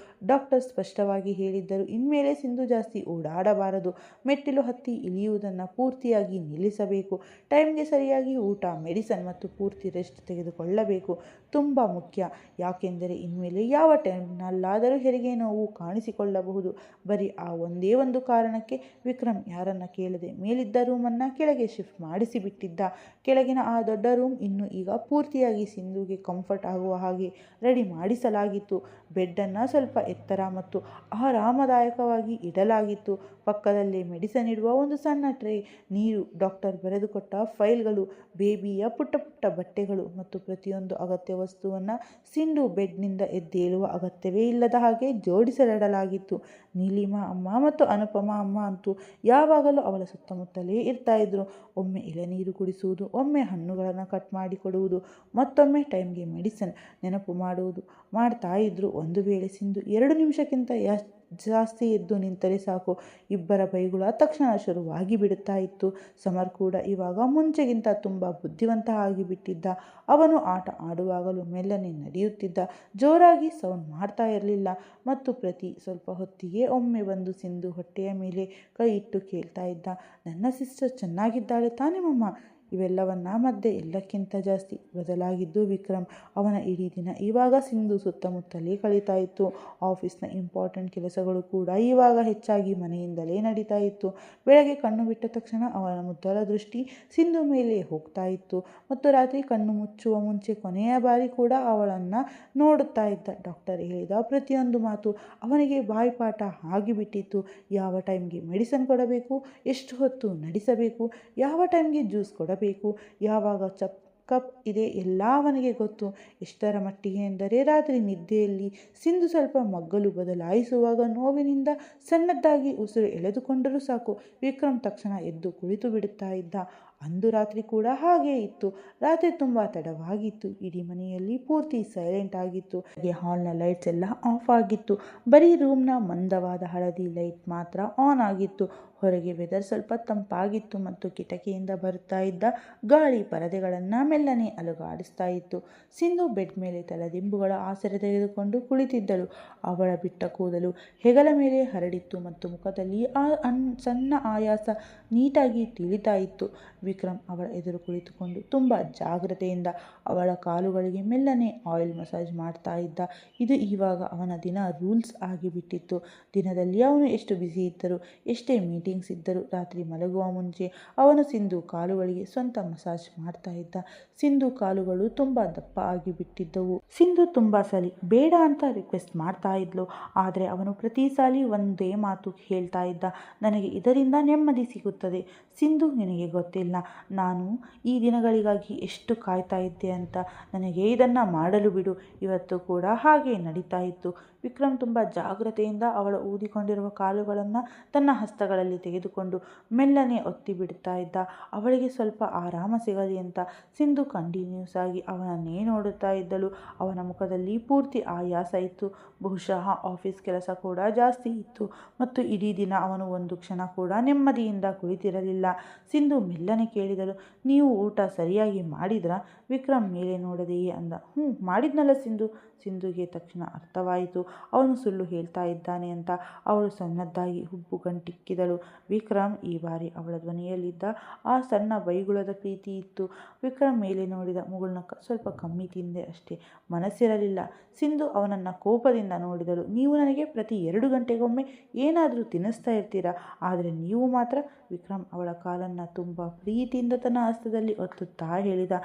ಡಾಕ್ಟರ್ ಸ್ಪಷ್ಟವಾಗಿ ಹೇಳಿದ್ದರು, ಇನ್ಮೇಲೆ ಸಿಂಧು ಜಾಸ್ತಿ ಓಡಾಡಬಾರದು, ಮೆಟ್ಟಿಲು ಹತ್ತಿ ಇಳಿಯುವುದನ್ನು ಪೂರ್ತಿಯಾಗಿ ನಿಲ್ಲಿಸಬೇಕು, ಟೈಮ್ಗೆ ಸರಿಯಾಗಿ ಊಟ, ಮೆಡಿಸನ್ ಮತ್ತು ಪೂರ್ತಿ ರೆಸ್ಟ್ ತೆಗೆದುಕೊಳ್ಳಬೇಕು. ತುಂಬ ಮುಖ್ಯ. ಯಾಕೆಂದರೆ ಇನ್ಮೇಲೆ ಯಾವ ಟೈಮ್ನಲ್ಲಾದರೂ ಹೆರಿಗೆ ನೋವು ಕಾಣಿಸಿಕೊಳ್ಳಬಹುದು. ಬರೀ ಆ ಒಂದೇ ಒಂದು ಕಾರಣಕ್ಕೆ ವಿಕ್ರಮ್ ಯಾರನ್ನ ಕೇಳದೆ ಮೇಲಿದ್ದ ರೂಮನ್ನು ಕೆಳಗೆ ಶಿಫ್ಟ್ ಮಾಡಿಸಿಬಿಟ್ಟಿದ್ದ. ಕೆಳಗಿನ ಆ ದೊಡ್ಡ ರೂಮ್ ಇನ್ನು ಈಗ ಪೂರ್ತಿಯಾಗಿ ಸಿಂಧುಗೆ ಕಂಫರ್ಟ್ ಆಗುವ ಹಾಗೆ ರೆಡಿ ಮಾಡಿಸಲಾಗಿತ್ತು. ಬೆಡ್ಡನ್ನು ಸ್ವಲ್ಪ ಎತ್ತರ ಮತ್ತು ಆರಾಮದಾಯಕವಾಗಿ ಇಡಲಾಗಿತ್ತು. ಪಕ್ಕದಲ್ಲೇ ಮೆಡಿಸನ್ ಇಡುವ ಒಂದು ಸಣ್ಣ ಟ್ರೇ, ನೀರು, ಡಾಕ್ಟರ್ ಬರೆದುಕೊಟ್ಟ ಫೈಲ್ಗಳು, ಬೇಬಿಯ ಪುಟ್ಟ ಪುಟ್ಟ ಬಟ್ಟೆಗಳು ಮತ್ತು ಪ್ರತಿಯೊಂದು ಅಗತ್ಯ ವಸ್ತುವನ್ನು ಸಿಂಧು ಬೆಡ್ನಿಂದ ಎದ್ದೇಳುವ ಅಗತ್ಯವೇ ಇಲ್ಲದ ಹಾಗೆ ಜೋಡಿಸಲಿಡಲಾಗಿತ್ತು. ನೀಲಿಮಾ ಅಮ್ಮ ಮತ್ತು ಅನುಪಮ ಅಮ್ಮ ಅಂತೂ ಯಾವಾಗಲೂ ಅವಳ ಸುತ್ತಮುತ್ತಲೇ ಇರ್ತಾ ಇದ್ರು. ಒಮ್ಮೆ ಎಳೆನೀರು ಕುಡಿಸುವುದು, ಒಮ್ಮೆ ಹಣ್ಣುಗಳನ್ನು ಕಟ್ ಮಾಡಿ ಕೊಡುವುದು, ಮತ್ತೊಮ್ಮೆ ಟೈಮ್ಗೆ ಮೆಡಿಸನ್ ನೆನಪು ಮಾಡ್ತಾ ಇದ್ರು. ಒಂದು ವೇಳೆ ಸಿಂಧು 2 ನಿಮಿಷಕ್ಕಿಂತ ಜಾಸ್ತಿ ಎದ್ದು ನಿಂತರೆ ಸಾಕು, ಇಬ್ಬರ ಬೈಗುಳ ತಕ್ಷಣ ಶುರುವಾಗಿ ಬಿಡುತ್ತಾ ಇತ್ತು. ಸಮರ್ ಕೂಡ ಇವಾಗ ಮುಂಚೆಗಿಂತ ತುಂಬ ಬುದ್ಧಿವಂತ ಆಗಿಬಿಟ್ಟಿದ್ದ. ಅವನು ಆಟ ಆಡುವಾಗಲೂ ಮೆಲ್ಲನೆ ನಡೆಯುತ್ತಿದ್ದ, ಜೋರಾಗಿ ಸೌಂಡ್ ಮಾಡ್ತಾ ಇರಲಿಲ್ಲ ಮತ್ತು ಪ್ರತಿ ಸ್ವಲ್ಪ ಹೊತ್ತಿಗೆ ಒಮ್ಮೆ ಬಂದು ಸಿಂಧು ಹೊಟ್ಟೆಯ ಮೇಲೆ ಕೈ ಇಟ್ಟು ಕೇಳ್ತಾ ಇದ್ದ, ನನ್ನ ಸಿಸ್ಟರ್ ಚೆನ್ನಾಗಿದ್ದಾಳೆ ತಾನೇ ಮಮ್ಮ? ಇವೆಲ್ಲವನ್ನ ಮಧ್ಯೆ ಎಲ್ಲಕ್ಕಿಂತ ಜಾಸ್ತಿ ಬದಲಾಗಿದ್ದು ವಿಕ್ರಮ್. ಅವನ ಇಡೀ ದಿನ ಇವಾಗ ಸಿಂಧು ಸುತ್ತಮುತ್ತಲೇ ಕಳೀತಾ ಇತ್ತು. ಆಫೀಸ್ನ ಇಂಪಾರ್ಟೆಂಟ್ ಕೆಲಸಗಳು ಕೂಡ ಇವಾಗ ಹೆಚ್ಚಾಗಿ ಮನೆಯಿಂದಲೇ ನಡೀತಾ ಇತ್ತು. ಬೆಳಗ್ಗೆ ಕಣ್ಣು ಬಿಟ್ಟ ತಕ್ಷಣ ಅವನ ಮೊದಲ ದೃಷ್ಟಿ ಸಿಂಧು ಮೇಲೆ ಹೋಗ್ತಾ ಇತ್ತು ಮತ್ತು ರಾತ್ರಿ ಕಣ್ಣು ಮುಚ್ಚುವ ಮುಂಚೆ ಕೊನೆಯ ಬಾರಿ ಕೂಡ ಅವಳನ್ನು ನೋಡುತ್ತಾ ಇದ್ದ. ಡಾಕ್ಟರ್ ಹೇಳಿದ ಪ್ರತಿಯೊಂದು ಮಾತು ಅವನಿಗೆ ಬಾಯ್ಪಾಠ ಆಗಿಬಿಟ್ಟಿತ್ತು. ಯಾವ ಟೈಮ್ಗೆ ಮೆಡಿಸನ್ ಕೊಡಬೇಕು, ಎಷ್ಟು ಹೊತ್ತು ನಡೆಸಬೇಕು, ಯಾವ ಟೈಮ್ಗೆ ಜ್ಯೂಸ್ ಕೊಡಬೇಕು, ಯಾವಾಗ ಕಪ್ ಇದೆ ಎಲ್ಲ ಅವನಿಗೆ ಗೊತ್ತು. ಎಷ್ಟರ ಮಟ್ಟಿಗೆ ಎಂದರೆ ರಾತ್ರಿ ನಿದ್ದೆಯಲ್ಲಿ ಸಿಂಧು ಸ್ವಲ್ಪ ಮಗ್ಗಲು ಬದಲಾಯಿಸುವಾಗ ನೋವಿನಿಂದ ಸಣ್ಣದಾಗಿ ಉಸಿರು ಎಳೆದುಕೊಂಡರೂ ಸಾಕು, ವಿಕ್ರಮ್ ತಕ್ಷಣ ಎದ್ದು ಕುಳಿತು ಬಿಡುತ್ತಾ ಇದ್ದ. ಅಂದು ರಾತ್ರಿ ಕೂಡ ಹಾಗೇ ಇತ್ತು. ರಾತ್ರಿ ತುಂಬ ತಡವಾಗಿತ್ತು. ಇಡೀ ಮನೆಯಲ್ಲಿ ಪೂರ್ತಿ ಸೈಲೆಂಟ್ ಆಗಿತ್ತು. ಹಾಲ್ನ ಲೈಟ್ಸ್ ಎಲ್ಲ ಆಫ್ ಆಗಿತ್ತು. ಬರೀ ರೂಮ್ನ ಮಂದವಾದ ಹಳದಿ ಲೈಟ್ ಮಾತ್ರ ಆನ್ ಆಗಿತ್ತು. ಹೊರಗೆ ವೆದರ್ ಸ್ವಲ್ಪ ತಂಪಾಗಿತ್ತು ಮತ್ತು ಕಿಟಕಿಯಿಂದ ಬರುತ್ತಾ ಇದ್ದ ಗಾಳಿ ಪರದೆಗಳನ್ನು ಮೆಲ್ಲನೆ ಅಲುಗಾಡಿಸ್ತಾ ಇತ್ತು. ಸಿಂಧು ಬೆಡ್ ಮೇಲೆ ತಲೆದಿಂಬುಗಳ ಆಸರೆ ತೆಗೆದುಕೊಂಡು ಕುಳಿತಿದ್ದಳು. ಅವಳ ಬಿಟ್ಟ ಕೂದಲು ಹೆಗಲ ಮೇಲೆ ಹರಡಿತ್ತು ಮತ್ತು ಮುಖದಲ್ಲಿ ಸಣ್ಣ ಆಯಾಸ ನೀಟಾಗಿ ತಿಳಿತಾ ಇತ್ತು. ವಿಕ್ರಮ್ ಅವಳ ಎದುರು ಕುಳಿತುಕೊಂಡು ತುಂಬ ಜಾಗ್ರತೆಯಿಂದ ಅವಳ ಕಾಲುಗಳಿಗೆ ಮೆಲ್ಲನೆ ಆಯಿಲ್ ಮಸಾಜ್ ಮಾಡ್ತಾ ಇದ್ದ. ಇದು ಇವಾಗ ಅವನ ದಿನ ರೂಲ್ಸ್ ಆಗಿಬಿಟ್ಟಿತ್ತು. ದಿನದಲ್ಲಿ ಅವನು ಎಷ್ಟು ಬ್ಯುಸಿ ಇದ್ದರೂ, ಎಷ್ಟೇ ಮೀಟಿಂಗ್ಸ್ ಇದ್ದರೂ, ರಾತ್ರಿ ಮಲಗುವ ಮುಂಚೆ ಅವನು ಸಿಂಧು ಕಾಲುಗಳಿಗೆ ಸ್ವಂತ ಮಸಾಜ್ ಮಾಡ್ತಾ ಇದ್ದ. ಸಿಂಧು ಕಾಲುಗಳು ತುಂಬ ದಪ್ಪ ಆಗಿಬಿಟ್ಟಿದ್ದವು. ಸಿಂಧು ತುಂಬ ಸಲಿ ಬೇಡ ಅಂತ ರಿಕ್ವೆಸ್ಟ್ ಮಾಡ್ತಾ ಇದ್ಲು. ಆದರೆ ಅವನು ಪ್ರತಿ ಸಾಲಿ ಒಂದೇ ಮಾತು ಹೇಳ್ತಾ ಇದ್ದ, ನನಗೆ ಇದರಿಂದ ನೆಮ್ಮದಿ ಸಿಗುತ್ತದೆ. ಸಿಂಧು, ನಿನಗೆ ಗೊತ್ತಿಲ್ಲ ನಾನು ಈ ದಿನಗಳಿಗಾಗಿ ಎಷ್ಟು ಕಾಯ್ತಾ ಇದ್ದೆ ಅಂತ. ನನಗೆ ಇದನ್ನು ಮಾಡಲು ಬಿಡು. ಇವತ್ತು ಕೂಡ ಹಾಗೆ ನಡೀತಾ ಇತ್ತು. ವಿಕ್ರಮ್ ತುಂಬ ಜಾಗ್ರತೆಯಿಂದ ಅವಳು ಊದಿಕೊಂಡಿರುವ ಕಾಲುಗಳನ್ನು ತನ್ನ ಹಸ್ತಗಳಲ್ಲಿ ತೆಗೆದುಕೊಂಡು ಮೆಲ್ಲನೆ ಒತ್ತಿ ಬಿಡುತ್ತಾ ಇದ್ದ. ಅವಳಿಗೆ ಸ್ವಲ್ಪ ಆರಾಮ ಸಿಗಲಿ ಅಂತ. ಸಿಂಧು ಕಂಟಿನ್ಯೂಸ್ ಆಗಿ ಅವನನ್ನೇ ನೋಡುತ್ತಾ ಇದ್ದಳು. ಅವನ ಮುಖದಲ್ಲಿ ಪೂರ್ತಿ ಆಯಾಸ ಇತ್ತು. ಬಹುಶಃ ಆಫೀಸ್ ಕೆಲಸ ಕೂಡ ಜಾಸ್ತಿ ಇತ್ತು ಮತ್ತು ಇಡೀ ದಿನ ಅವನು ಒಂದು ಕ್ಷಣ ಕೂಡ ನೆಮ್ಮದಿಯಿಂದ ಕುಳಿತಿರಲಿಲ್ಲ. ಸಿಂಧು ಮೆಲ್ಲನೆ ಕೇಳಿದಳು, ನೀವು ಊಟ ಸರಿಯಾಗಿ ಮಾಡಿದ್ರಾ? ವಿಕ್ರಮ್ ಮೇಲೆ ನೋಡದೆಯೇ ಅಂದ, ಮಾಡಿದ್ನಲ್ಲ ಸಿಂಧು. ಸಿಂಧುಗೆ ತಕ್ಷಣ ಅರ್ಥವಾಯಿತು ಅವನು ಸುಳ್ಳು ಹೇಳ್ತಾ ಇದ್ದಾನೆ ಅಂತ. ಅವಳು ಸಣ್ಣದಾಗಿ ಹುಬ್ಬು ಗಂಟಿಕ್ಕಿದಳು. ವಿಕ್ರಮ್, ಈ ಬಾರಿ ಅವಳ ಧ್ವನಿಯಲ್ಲಿದ್ದ ಆ ಸಣ್ಣ ಬೈಗುಳದ ಪ್ರೀತಿ ಇತ್ತು. ವಿಕ್ರಮ್ ಮೇಲೆ ನೋಡಿದ, ಮುಗುಳ್ನಕ್ಕ. ಸ್ವಲ್ಪ ಕಮ್ಮಿ ತಿಂದೆ ಅಷ್ಟೇ, ಮನಸ್ಸಿರಲಿಲ್ಲ. ಸಿಂಧು ಅವನನ್ನು ಕೋಪದಿಂದ ನೋಡಿದಳು. ನೀವು ನನಗೆ ಪ್ರತಿ 2 ಗಂಟೆಗೊಮ್ಮೆ ಏನಾದರೂ ತಿನ್ನಿಸ್ತಾ ಇರ್ತೀರಾ, ಆದರೆ ನೀವು ಮಾತ್ರ. ವಿಕ್ರಮ್ ಅವಳ ಕಾಲನ್ನು ತುಂಬ ಪ್ರೀತಿಯಿಂದ ತನ್ನ ಹಸ್ತದಲ್ಲಿ ಒತ್ತುತ್ತಾ ಹೇಳಿದ,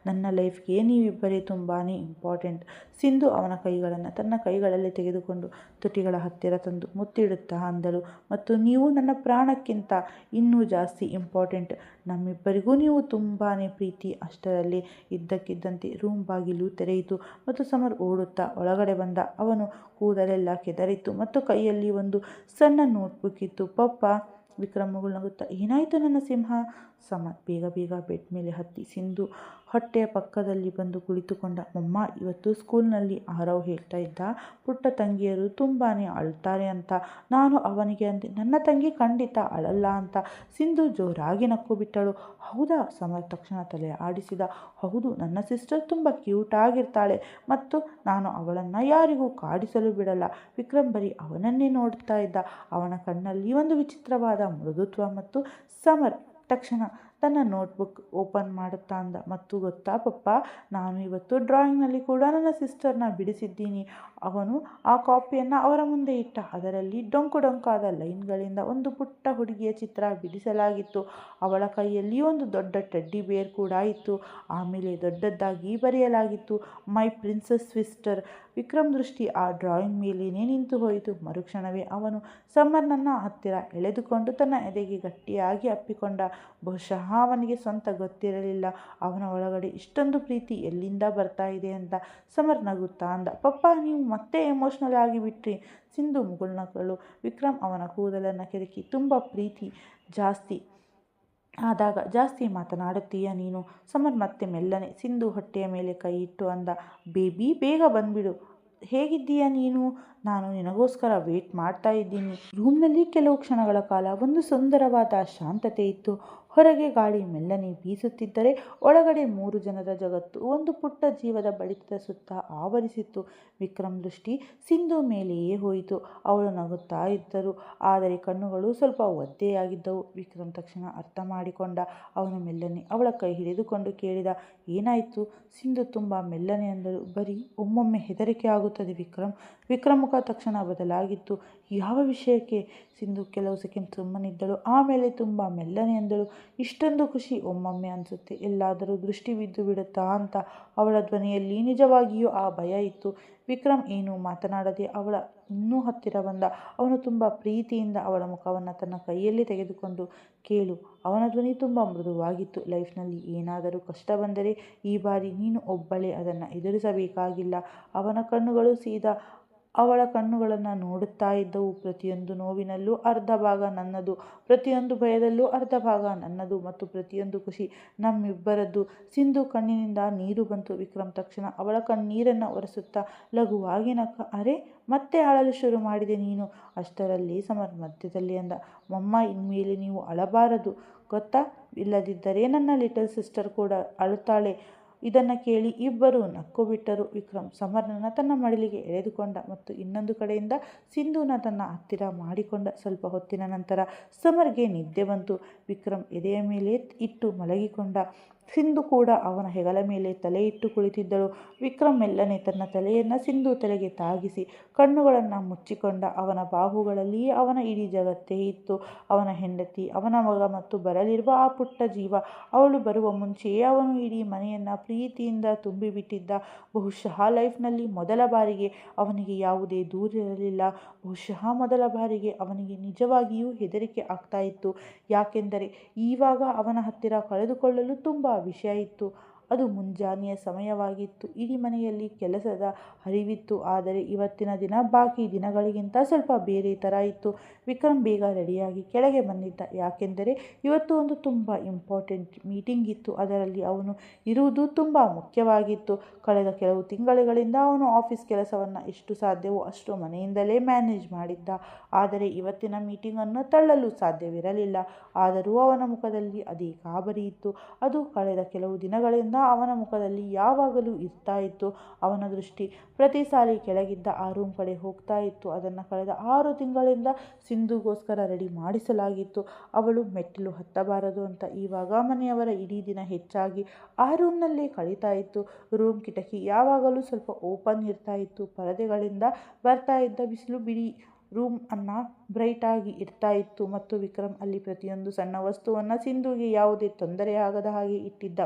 ನನ್ನ ಲೈಫ್ಗೆ ನೀವಿಬ್ಬರೇ ತುಂಬಾ ಇಂಪಾರ್ಟೆಂಟ್. ಸಿಂಧು ಅವನ ಕೈಗಳನ್ನು ತನ್ನ ಕೈಗಳಲ್ಲಿ ತೆಗೆದುಕೊಂಡು ತುಟಿಗಳ ಹತ್ತಿರ ತಂದು ಮುತ್ತಿಡುತ್ತಾ ಅಂದಳು, ಮತ್ತು ನೀವು ನನ್ನ ಪ್ರಾಣಕ್ಕಿಂತ ಇನ್ನೂ ಜಾಸ್ತಿ ಇಂಪಾರ್ಟೆಂಟ್. ನಮ್ಮಿಬ್ಬರಿಗೂ ನೀವು ತುಂಬಾ ಪ್ರೀತಿ. ಅಷ್ಟರಲ್ಲಿ ಇದ್ದಕ್ಕಿದ್ದಂತೆ ರೂಮ್ ಬಾಗಿಲು ತೆರೆಯಿತು ಮತ್ತು ಸಮರ್ ಓಡುತ್ತಾ ಒಳಗಡೆ ಬಂದ. ಅವನು ಕೂದಲೆಲ್ಲ ಕೆದರಿತ್ತು ಮತ್ತು ಕೈಯಲ್ಲಿ ಒಂದು ಸಣ್ಣ ನೋಟ್ಬುಕ್ ಇತ್ತು. ಪಪ್ಪ. ವಿಕ್ರಮ್ ಮುಗುಳ್ನಗುತ್ತಾ, ಏನಾಯಿತು ನನ್ನ ಸಿಂಹ? ಸಮರ್ ಬೇಗ ಬೇಗ ಬೆಡ್ ಮೇಲೆ ಹತ್ತಿ ಸಿಂಧು ಹೊಟ್ಟೆಯ ಪಕ್ಕದಲ್ಲಿ ಬಂದು ಕುಳಿತುಕೊಂಡ. ಮಮ್ಮ, ಇವತ್ತು ಸ್ಕೂಲ್ನಲ್ಲಿ ಆರವ್ ಹೇಳ್ತಾ ಇದ್ದ, ಪುಟ್ಟ ತಂಗಿಯರು ತುಂಬಾ ಅಳ್ತಾರೆ ಅಂತ. ನಾನು ಅವನಿಗೆ ಅಂದೆ, ನನ್ನ ತಂಗಿ ಖಂಡಿತ ಅಳಲ್ಲ ಅಂತ. ಸಿಂಧು ಜೋರಾಗಿ ನಕ್ಕು ಬಿಟ್ಟಳು. ಹೌದಾ? ಸಮರ್ ತಕ್ಷಣ ತಲೆ ಆಡಿಸಿದ. ಹೌದು, ನನ್ನ ಸಿಸ್ಟರ್ ತುಂಬ ಕ್ಯೂಟ್ ಆಗಿರ್ತಾಳೆ ಮತ್ತು ನಾನು ಅವಳನ್ನು ಯಾರಿಗೂ ಕಾಡಿಸಲು ಬಿಡಲ್ಲ. ವಿಕ್ರಮ್ ಬರೀ ಅವನನ್ನೇ ನೋಡ್ತಾ ಇದ್ದ. ಅವನ ಕಣ್ಣಲ್ಲಿ ಒಂದು ವಿಚಿತ್ರವಾದ ಮೃದುತ್ವ ಮತ್ತು ಸಮರ್ ತಕ್ಷಣ ತನ್ನ ನೋಟ್ಬುಕ್ ಓಪನ್ ಮಾಡುತ್ತಾ ಅಂದ. ಮತ್ತು ಗೊತ್ತಾ ಪಪ್ಪ, ನಾನು ಇವತ್ತು ಡ್ರಾಯಿಂಗ್ನಲ್ಲಿ ಕೂಡ ನನ್ನ ಸಿಸ್ಟರ್ನ ಬಿಡಿಸಿದ್ದೀನಿ. ಅವನು ಆ ಕಾಪಿಯನ್ನು ಅವರ ಮುಂದೆ ಇಟ್ಟ. ಅದರಲ್ಲಿ ಡೊಂಕು ಡೊಂಕಾದ ಲೈನ್ಗಳಿಂದ ಒಂದು ಪುಟ್ಟ ಹುಡುಗಿಯ ಚಿತ್ರ ಬಿಡಿಸಲಾಗಿತ್ತು. ಅವಳ ಕೈಯಲ್ಲಿ ಒಂದು ದೊಡ್ಡ ಟೆಡ್ಡಿ ಬೇರ್ ಕೂಡ ಇತ್ತು. ಆಮೇಲೆ ದೊಡ್ಡದಾಗಿ ಬರೆಯಲಾಗಿತ್ತು, ಮೈ ಪ್ರಿನ್ಸಸ್ ಸಿಸ್ಟರ್. ವಿಕ್ರಮ್ ದೃಷ್ಟಿ ಆ ಡ್ರಾಯಿಂಗ್ ಮೇಲೇನೆ ನಿಂತು ಹೋಯಿತು. ಮರುಕ್ಷಣವೇ ಅವನು ಸಮರ್ನನ್ನ ಹತ್ತಿರ ಎಳೆದುಕೊಂಡು ತನ್ನ ಎದೆಗೆ ಗಟ್ಟಿಯಾಗಿ ಅಪ್ಪಿಕೊಂಡ. ಬಹುಶಃ ಅವನಿಗೆ ಸ್ವಂತ ಗೊತ್ತಿರಲಿಲ್ಲ ಅವನ ಒಳಗಡೆ ಇಷ್ಟೊಂದು ಪ್ರೀತಿ ಎಲ್ಲಿಂದ ಬರ್ತಾ ಇದೆ ಅಂತ. ಸಮರ್ ನಗುತ್ತಾ ಅಂದ, ಪಪ್ಪ ನೀವು ಮತ್ತೆ ಎಮೋಷ್ನಲ್ ಆಗಿಬಿಟ್ರಿ. ಸಿಂಧು ಮುಗುಳ್ನಕ್ಕಳು. ವಿಕ್ರಮ್ ಅವನ ಕೂದಲನ್ನು ಕೆದಕಿ, ತುಂಬ ಪ್ರೀತಿ ಜಾಸ್ತಿ ಆದಾಗ ಜಾಸ್ತಿ ಮಾತನಾಡುತ್ತೀಯ ನೀನು. ಸಮರ್ ಮತ್ತೆ ಮೆಲ್ಲನೆ ಸಿಂಧು ಹೊಟ್ಟೆಯ ಮೇಲೆ ಕೈ ಇಟ್ಟು ಅಂದ, ಬೇಬಿ ಬೇಗ ಬಂದ್ಬಿಡು. ಹೇಗಿದ್ದೀಯ ನೀನು? ನಾನು ನಿನಗೋಸ್ಕರ ವೇಟ್ ಮಾಡ್ತಾ ಇದ್ದೀನಿ. ರೂಮ್ನಲ್ಲಿ ಕೆಲವು ಕ್ಷಣಗಳ ಕಾಲ ಒಂದು ಸುಂದರವಾದ ಶಾಂತತೆ ಇತ್ತು. ಹೊರಗೆ ಗಾಳಿ ಮೆಲ್ಲನೆ ಬೀಸುತ್ತಿದ್ದರೆ ಒಳಗಡೆ 3 ಜನರ ಜಗತ್ತು ಒಂದು ಪುಟ್ಟ ಜೀವದ ಬಡಿತದ ಸುತ್ತ ಆವರಿಸಿತ್ತು. ವಿಕ್ರಮ್ ದೃಷ್ಟಿ ಸಿಂಧು ಮೇಲೆಯೇ ಹೋಯಿತು. ಅವಳು ನಗುತ್ತಾ ಇದ್ದರು, ಆದರೆ ಕಣ್ಣುಗಳು ಸ್ವಲ್ಪ ಒದ್ದೆಯಾಗಿದ್ದವು. ವಿಕ್ರಮ್ ತಕ್ಷಣ ಅರ್ಥ ಮಾಡಿಕೊಂಡ. ಅವನು ಮೆಲ್ಲನೆ ಅವಳ ಕೈ ಹಿಡಿದುಕೊಂಡು ಕೇಳಿದ, ಏನಾಯಿತು? ಸಿಂಧು ತುಂಬ ಮೆಲ್ಲನೆ ಅಂದಳು, ಬರೀ ಒಮ್ಮೊಮ್ಮೆ ಹೆದರಿಕೆ ಆಗುತ್ತದೆ ವಿಕ್ರಮ್. ವಿಕ್ರಮ್ ಮುಖ ತಕ್ಷಣ ಬದಲಾಗಿತ್ತು. ಯಾವ ವಿಷಯಕ್ಕೆ? ಸಿಂಧು ಕೆಲವು ಸೆಕೆಂಡ್ ಸುಮ್ಮನಿದ್ದಳು. ಆಮೇಲೆ ತುಂಬ ಮೆಲ್ಲನೆ ಅಂದಳು, ಇಷ್ಟೊಂದು ಖುಷಿ ಒಮ್ಮೊಮ್ಮೆ ಅನಿಸುತ್ತೆ ಎಲ್ಲಾದರೂ ದೃಷ್ಟಿ ಬಿದ್ದು ಬಿಡುತ್ತಾ ಅಂತ. ಅವಳ ಧ್ವನಿಯಲ್ಲಿ ನಿಜವಾಗಿಯೂ ಆ ಭಯ ಇತ್ತು. ವಿಕ್ರಮ್ ಏನೂ ಮಾತನಾಡದೆ ಅವಳ ಇನ್ನೂ ಹತ್ತಿರ ಬಂದ. ಅವನು ತುಂಬ ಪ್ರೀತಿಯಿಂದ ಅವಳ ಮುಖವನ್ನು ತನ್ನ ಕೈಯಲ್ಲಿ ತೆಗೆದುಕೊಂಡು, ಕೇಳು. ಅವನ ಧ್ವನಿ ತುಂಬ ಮೃದುವಾಗಿತ್ತು. ಲೈಫ್ನಲ್ಲಿ ಏನಾದರೂ ಕಷ್ಟ ಬಂದರೆ ಈ ಬಾರಿ ನೀನು ಒಬ್ಬಳೇ ಅದನ್ನು ಎದುರಿಸಬೇಕಾಗಿಲ್ಲ. ಅವನ ಕಣ್ಣುಗಳು ಸೀದಾ ಅವಳ ಕಣ್ಣುಗಳನ್ನು ನೋಡುತ್ತಾ ಇದ್ದವು. ಪ್ರತಿಯೊಂದು ನೋವಿನಲ್ಲೂ ಅರ್ಧ ಭಾಗ ನನ್ನದು, ಪ್ರತಿಯೊಂದು ಭಯದಲ್ಲೂ ಅರ್ಧ ಭಾಗ ನನ್ನದು, ಮತ್ತು ಪ್ರತಿಯೊಂದು ಖುಷಿ ನಮ್ಮಿಬ್ಬರದ್ದು. ಸಿಂಧು ಕಣ್ಣಿನಿಂದ ನೀರು ಬಂತು. ವಿಕ್ರಮ್ ತಕ್ಷಣ ಅವಳ ಕಣ್ಣೀರನ್ನು ಒರೆಸುತ್ತಾ ಲಘುವಾಗಿ ನಕ್ಕ. ಅರೆ, ಮತ್ತೆ ಅಳಲು ಶುರು ಮಾಡಿದೆ ನೀನು. ಅಷ್ಟರಲ್ಲಿ ಸಮರ್ ಮಧ್ಯದಲ್ಲಿ ಅಂದ, ಮಮ್ಮ, ಇನ್ಮೇಲೆ ನೀವು ಅಳಬಾರದು ಗೊತ್ತಾ? ಇಲ್ಲದಿದ್ದರೆ ನನ್ನ ಲಿಟಲ್ ಸಿಸ್ಟರ್ ಕೂಡ ಅಳುತ್ತಾಳೆ. ಇದನ್ನು ಕೇಳಿ ಇಬ್ಬರು ನಕ್ಕು ಬಿಟ್ಟರು. ವಿಕ್ರಮ್ ಸಮರ್ನನ್ನು ತನ್ನ ಮಡಿಲಿಗೆ ಎಳೆದುಕೊಂಡ ಮತ್ತು ಇನ್ನೊಂದು ಕಡೆಯಿಂದ ಸಿಂಧುನ ತನ್ನ ಹತ್ತಿರ ಮಾಡಿಕೊಂಡ. ಸ್ವಲ್ಪ ಹೊತ್ತಿನ ನಂತರ ಸಮರ್ಗೆ ನಿದ್ದೆ ಬಂತು. ವಿಕ್ರಮ್ ಎದೆಯ ಮೇಲೆ ಇಟ್ಟು ಮಲಗಿಕೊಂಡ. ಸಿಂಧು ಕೂಡ ಅವನ ಹೆಗಲ ಮೇಲೆ ತಲೆ ಇಟ್ಟು ಕುಳಿತಿದ್ದಳು. ವಿಕ್ರಮ್ ಮೆಲ್ಲನೆ ತನ್ನ ತಲೆಯನ್ನು ಸಿಂಧು ತಲೆಗೆ ತಾಗಿಸಿ ಕಣ್ಣುಗಳನ್ನು ಮುಚ್ಚಿಕೊಂಡ. ಅವನ ಬಾಹುಗಳಲ್ಲಿಯೇ ಅವನ ಇಡೀ ಜಗತ್ತೇ ಇತ್ತು. ಅವನ ಹೆಂಡತಿ, ಅವನ ಮಗ ಮತ್ತು ಬರಲಿರುವ ಆ ಪುಟ್ಟ ಜೀವ. ಅವಳು ಬರುವ ಮುಂಚೆಯೇ ಅವನು ಇಡೀ ಮನೆಯನ್ನು ಪ್ರೀತಿಯಿಂದ ತುಂಬಿಬಿಟ್ಟಿದ್ದ. ಬಹುಶಃ ಲೈಫ್ನಲ್ಲಿ ಮೊದಲ ಬಾರಿಗೆ ಅವನಿಗೆ ಯಾವುದೇ ದೂರಿರಲಿಲ್ಲ. ಬಹುಶಃ ಮೊದಲ ಬಾರಿಗೆ ಅವನಿಗೆ ನಿಜವಾಗಿಯೂ ಹೆದರಿಕೆ ಆಗ್ತಾ ಇತ್ತು. ಯಾಕೆಂದರೆ ಈವಾಗ ಅವನ ಹತ್ತಿರ ಕಳೆದುಕೊಳ್ಳಲು ತುಂಬ ವಿಷಯ ಇತ್ತು. ಅದು ಮುಂಜಾನೆಯ ಸಮಯವಾಗಿತ್ತು. ಇಡೀ ಮನೆಯಲ್ಲಿ ಕೆಲಸದ ಹರಿವಿತ್ತು. ಆದರೆ ಇವತ್ತಿನ ದಿನ ಬಾಕಿ ದಿನಗಳಿಗಿಂತ ಸ್ವಲ್ಪ ಬೇರೆ ಥರ ಇತ್ತು. ವಿಕ್ರಮ್ ಬೇಗ ರೆಡಿಯಾಗಿ ಕೆಳಗೆ ಬಂದಿದ್ದ. ಯಾಕೆಂದರೆ ಇವತ್ತು ಒಂದು ತುಂಬ ಇಂಪಾರ್ಟೆಂಟ್ ಮೀಟಿಂಗ್ ಇತ್ತು. ಅದರಲ್ಲಿ ಅವನು ಇರುವುದು ತುಂಬ ಮುಖ್ಯವಾಗಿತ್ತು. ಕಳೆದ ಕೆಲವು ತಿಂಗಳುಗಳಿಂದ ಅವನು ಆಫೀಸ್ ಕೆಲಸವನ್ನು ಎಷ್ಟು ಸಾಧ್ಯವೋ ಅಷ್ಟು ಮನೆಯಿಂದಲೇ ಮ್ಯಾನೇಜ್ ಮಾಡಿದ್ದ. ಆದರೆ ಇವತ್ತಿನ ಮೀಟಿಂಗನ್ನು ತಳ್ಳಲು ಸಾಧ್ಯವಿರಲಿಲ್ಲ. ಆದರೂ ಅವನ ಮುಖದಲ್ಲಿ ಅದೇ ಗಾಬರಿ ಇತ್ತು. ಅದು ಕಳೆದ ಕೆಲವು ದಿನಗಳಿಂದ ಅವನ ಮುಖದಲ್ಲಿ ಯಾವಾಗಲೂ ಇರ್ತಾ ಇತ್ತು. ಅವನ ದೃಷ್ಟಿ ಪ್ರತಿ ಸಾರಿ ಕೆಳಗಿದ್ದ ಆ ರೂಮ್ ಕಡೆ ಹೋಗ್ತಾ ಇತ್ತು. ಅದನ್ನು ಕಳೆದ 6 ತಿಂಗಳಿಂದ ಸಿಂಧುಗೋಸ್ಕರ ರೆಡಿ ಮಾಡಿಸಲಾಗಿತ್ತು. ಅವಳು ಮೆಟ್ಟಿಲು ಹತ್ತಬಾರದು ಅಂತ. ಇವಾಗ ಮನೆಯವರ ಇಡೀ ದಿನ ಹೆಚ್ಚಾಗಿ ಆ ರೂಮ್ನಲ್ಲೇ ಕಳೀತಾ ಇತ್ತು. ರೂಮ್ ಕಿಟಕಿ ಯಾವಾಗಲೂ ಸ್ವಲ್ಪ ಓಪನ್ ಇರ್ತಾ ಇತ್ತು. ಪರದೆಗಳಿಂದ ಬರ್ತಾ ಇದ್ದ ಬಿಸಿಲು ಬಿಡಿ ರೂಮ್ ಅನ್ನ ಬ್ರೈಟ್ ಆಗಿ ಇರ್ತಾ ಇತ್ತು. ಮತ್ತು ವಿಕ್ರಮ್ ಅಲ್ಲಿ ಪ್ರತಿಯೊಂದು ಸಣ್ಣ ವಸ್ತುವನ್ನು ಸಿಂಧುಗೆ ಯಾವುದೇ ತೊಂದರೆ ಆಗದ ಹಾಗೆ ಇಟ್ಟಿದ್ದ.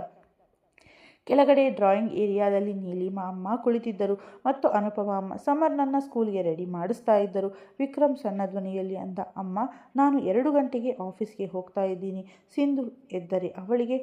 ಕೆಳಗಡೆ ಡ್ರಾಯಿಂಗ್ ಏರಿಯಾದಲ್ಲಿ ನೀಲಿಮಾ ಅಮ್ಮ ಕುಳಿತಿದ್ದರು ಮತ್ತು ಅನುಪಮ ಅಮ್ಮ ಸಮರ್ನನ್ನ ಸ್ಕೂಲ್ಗೆ ರೆಡಿ ಮಾಡಿಸ್ತಾ ಇದ್ದರು. ವಿಕ್ರಮ್ ಸಣ್ಣ ಧ್ವನಿಯಲ್ಲಿ ಅಂದ, ಅಮ್ಮ, ನಾನು 2 ಗಂಟೆಗೆ ಆಫೀಸ್ಗೆ ಹೋಗ್ತಾ ಇದ್ದೀನಿ. ಸಿಂಧು ಎದ್ದರೆ ಅವಳಿಗೆ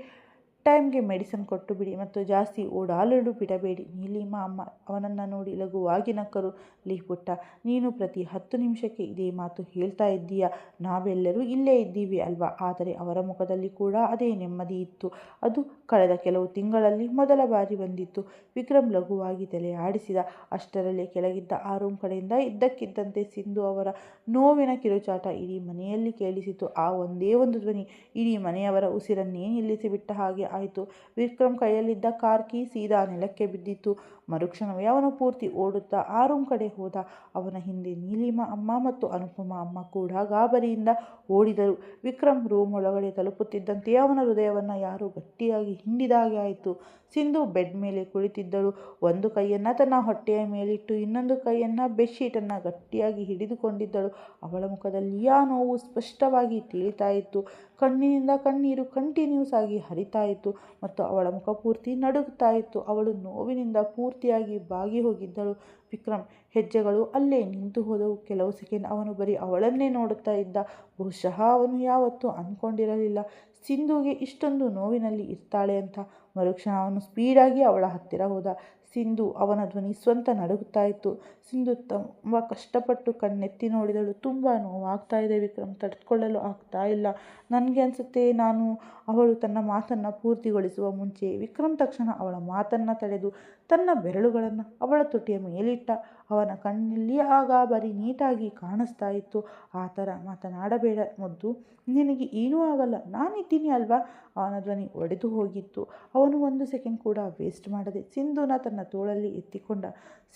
ಟೈಮ್ಗೆ ಮೆಡಿಸಿನ್ ಕೊಟ್ಟು ಬಿಡಿ ಮತ್ತು ಜಾಸ್ತಿ ಓಡಾಡಲು ಬಿಡಬೇಡಿ. ನೀಲಿಮಾ ಅಮ್ಮ ಅವನನ್ನು ನೋಡಿ ಲಘುವಾಗಿ ನಕ್ಕರು. ಲೀ ಪುಟ್ಟ, ನೀನು ಪ್ರತಿ 10 ನಿಮಿಷಕ್ಕೆ ಇದೇ ಮಾತು ಹೇಳ್ತಾ ಇದ್ದೀಯ. ನಾವೆಲ್ಲರೂ ಇಲ್ಲೇ ಇದ್ದೀವಿ ಅಲ್ವಾ? ಆದರೆ ಅವರ ಮುಖದಲ್ಲಿ ಕೂಡ ಅದೇ ನೆಮ್ಮದಿ ಇತ್ತು. ಅದು ಕಳೆದ ಕೆಲವು ತಿಂಗಳಲ್ಲಿ ಮೊದಲ ಬಾರಿ ಬಂದಿತ್ತು. ವಿಕ್ರಮ್ ಲಘುವಾಗಿ ತಲೆ ಆಡಿಸಿದ. ಅಷ್ಟರಲ್ಲೇ ಕೆಳಗಿದ್ದ ಆ ರೂಮ್ ಕಡೆಯಿಂದ ಇದ್ದಕ್ಕಿದ್ದಂತೆ ಸಿಂಧು ಅವರ ನೋವಿನ ಕಿರುಚಾಟ ಇಡೀ ಮನೆಯಲ್ಲಿ ಕೇಳಿಸಿತು. ಆ ಒಂದೇ ಒಂದು ಧ್ವನಿ ಇಡೀ ಮನೆಯವರ ಉಸಿರನ್ನೇ ನಿಲ್ಲಿಸಿಬಿಟ್ಟ ಹಾಗೆ ಆಯಿತು. ವಿಕ್ರಮ್ ಕೈಯಲ್ಲಿದ್ದ ಕಾರ್ ಕೀ ಸೀದಾ ನೆಲಕ್ಕೆ ಬಿದ್ದಿತ್ತು. ಮರುಕ್ಷಣವೇ ಅವನು ಪೂರ್ತಿ ಓಡುತ್ತಾ ಆ ರೂಮ್ ಕಡೆ ಹೋದ. ಅವನ ಹಿಂದೆ ನೀಲಿಮಾ ಅಮ್ಮ ಮತ್ತು ಅನುಪಮಾ ಅಮ್ಮ ಕೂಡ ಗಾಬರಿಯಿಂದ ಓಡಿದರು. ವಿಕ್ರಮ್ ರೂಮ್ ಒಳಗಡೆ ತಲುಪುತ್ತಿದ್ದಂತೆಯೇ ಅವನ ಹೃದಯವನ್ನು ಯಾರೋ ಗಟ್ಟಿಯಾಗಿ ಹಿಂಡಿದಾಗೆ ಆಯಿತು. ಸಿಂಧು ಬೆಡ್ ಮೇಲೆ ಕುಳಿತಿದ್ದಳು. ಒಂದು ಕೈಯನ್ನು ತನ್ನ ಹೊಟ್ಟೆಯ ಮೇಲಿಟ್ಟು ಇನ್ನೊಂದು ಕೈಯನ್ನು ಬೆಡ್ಶೀಟನ್ನು ಗಟ್ಟಿಯಾಗಿ ಹಿಡಿದುಕೊಂಡಿದ್ದಳು. ಅವಳ ಮುಖದಲ್ಲಿ ಆ ನೋವು ಸ್ಪಷ್ಟವಾಗಿ ತಿಳಿತಾ ಇತ್ತು. ಕಣ್ಣಿನಿಂದ ಕಣ್ಣೀರು ಕಂಟಿನ್ಯೂಸ್ ಆಗಿ ಹರಿತಾ ಇತ್ತು ಮತ್ತು ಅವಳ ಮುಖ ಪೂರ್ತಿ ನಡುಗ್ತಾ ಇತ್ತು. ಅವಳು ನೋವಿನಿಂದ ಪೂರ್ತಿಯಾಗಿ ಬಾಗಿ ಹೋಗಿದ್ದಳು. ವಿಕ್ರಮ್ ಹೆಜ್ಜೆಗಳು ಅಲ್ಲೇ ನಿಂತು ಹೋದವು. ಕೆಲವು ಸೆಕೆಂಡ್ ಅವನು ಬರೀ ಅವಳನ್ನೇ ನೋಡುತ್ತಾ ಇದ್ದ. ಬಹುಶಃ ಅವನು ಯಾವತ್ತೂ ಅಂದ್ಕೊಂಡಿರಲಿಲ್ಲ ಸಿಂಧುಗೆ ಇಷ್ಟೊಂದು ನೋವಿನಲ್ಲಿ ಇರ್ತಾಳೆ ಅಂತ. ಮರುಕ್ಷಣ ಅವನು ಸ್ಪೀಡಾಗಿ ಅವಳ ಹತ್ತಿರ ಹೋದ. ಸಿಂಧು, ಅವನ ಧ್ವನಿ ಸ್ವಂತ ನಡುಗುತ್ತಾ ಇತ್ತು. ಸಿಂಧು ತುಂಬ ಕಷ್ಟಪಟ್ಟು ಕಣ್ಣೆತ್ತಿ ನೋಡಿದಳು. ತುಂಬ ನೋವಾಗ್ತಾ ಇದೆ ವಿಕ್ರಮ್, ತಡೆದುಕೊಳ್ಳಲು ಆಗ್ತಾ ಇಲ್ಲ. ನನಗೆ ಅನಿಸುತ್ತೆ ನಾನು ಅವಳು ತನ್ನ ಮಾತನ್ನು ಪೂರ್ತಿಗೊಳಿಸುವ ಮುಂಚೆ ವಿಕ್ರಮ್ ತಕ್ಷಣ ಅವಳ ಮಾತನ್ನು ತಡೆದು ತನ್ನ ಬೆರಳುಗಳನ್ನು ಅವಳ ತುಟಿಯ ಮೇಲಿಟ್ಟ. ಅವನ ಕಣ್ಣಲ್ಲಿ ಆಗ ಬರೀ ನೀಟಾಗಿ ಕಾಣಿಸ್ತಾ ಇತ್ತು. ಆ ಥರ ಮಾತನಾಡಬೇಡ ಮುದ್ದು, ನಿನಗೆ ಏನೂ ಆಗಲ್ಲ, ನಾನಿದ್ದೀನಿ ಅಲ್ವಾ. ಅವನ ಧ್ವನಿ ಒಡೆದು ಹೋಗಿತ್ತು. ಅವನು ಒಂದು ಸೆಕೆಂಡ್ ಕೂಡ ವೇಸ್ಟ್ ಮಾಡದೆ ಸಿಂಧುನ ತನ್ನ ತೋಳಲ್ಲಿ ಎತ್ತಿಕೊಂಡ.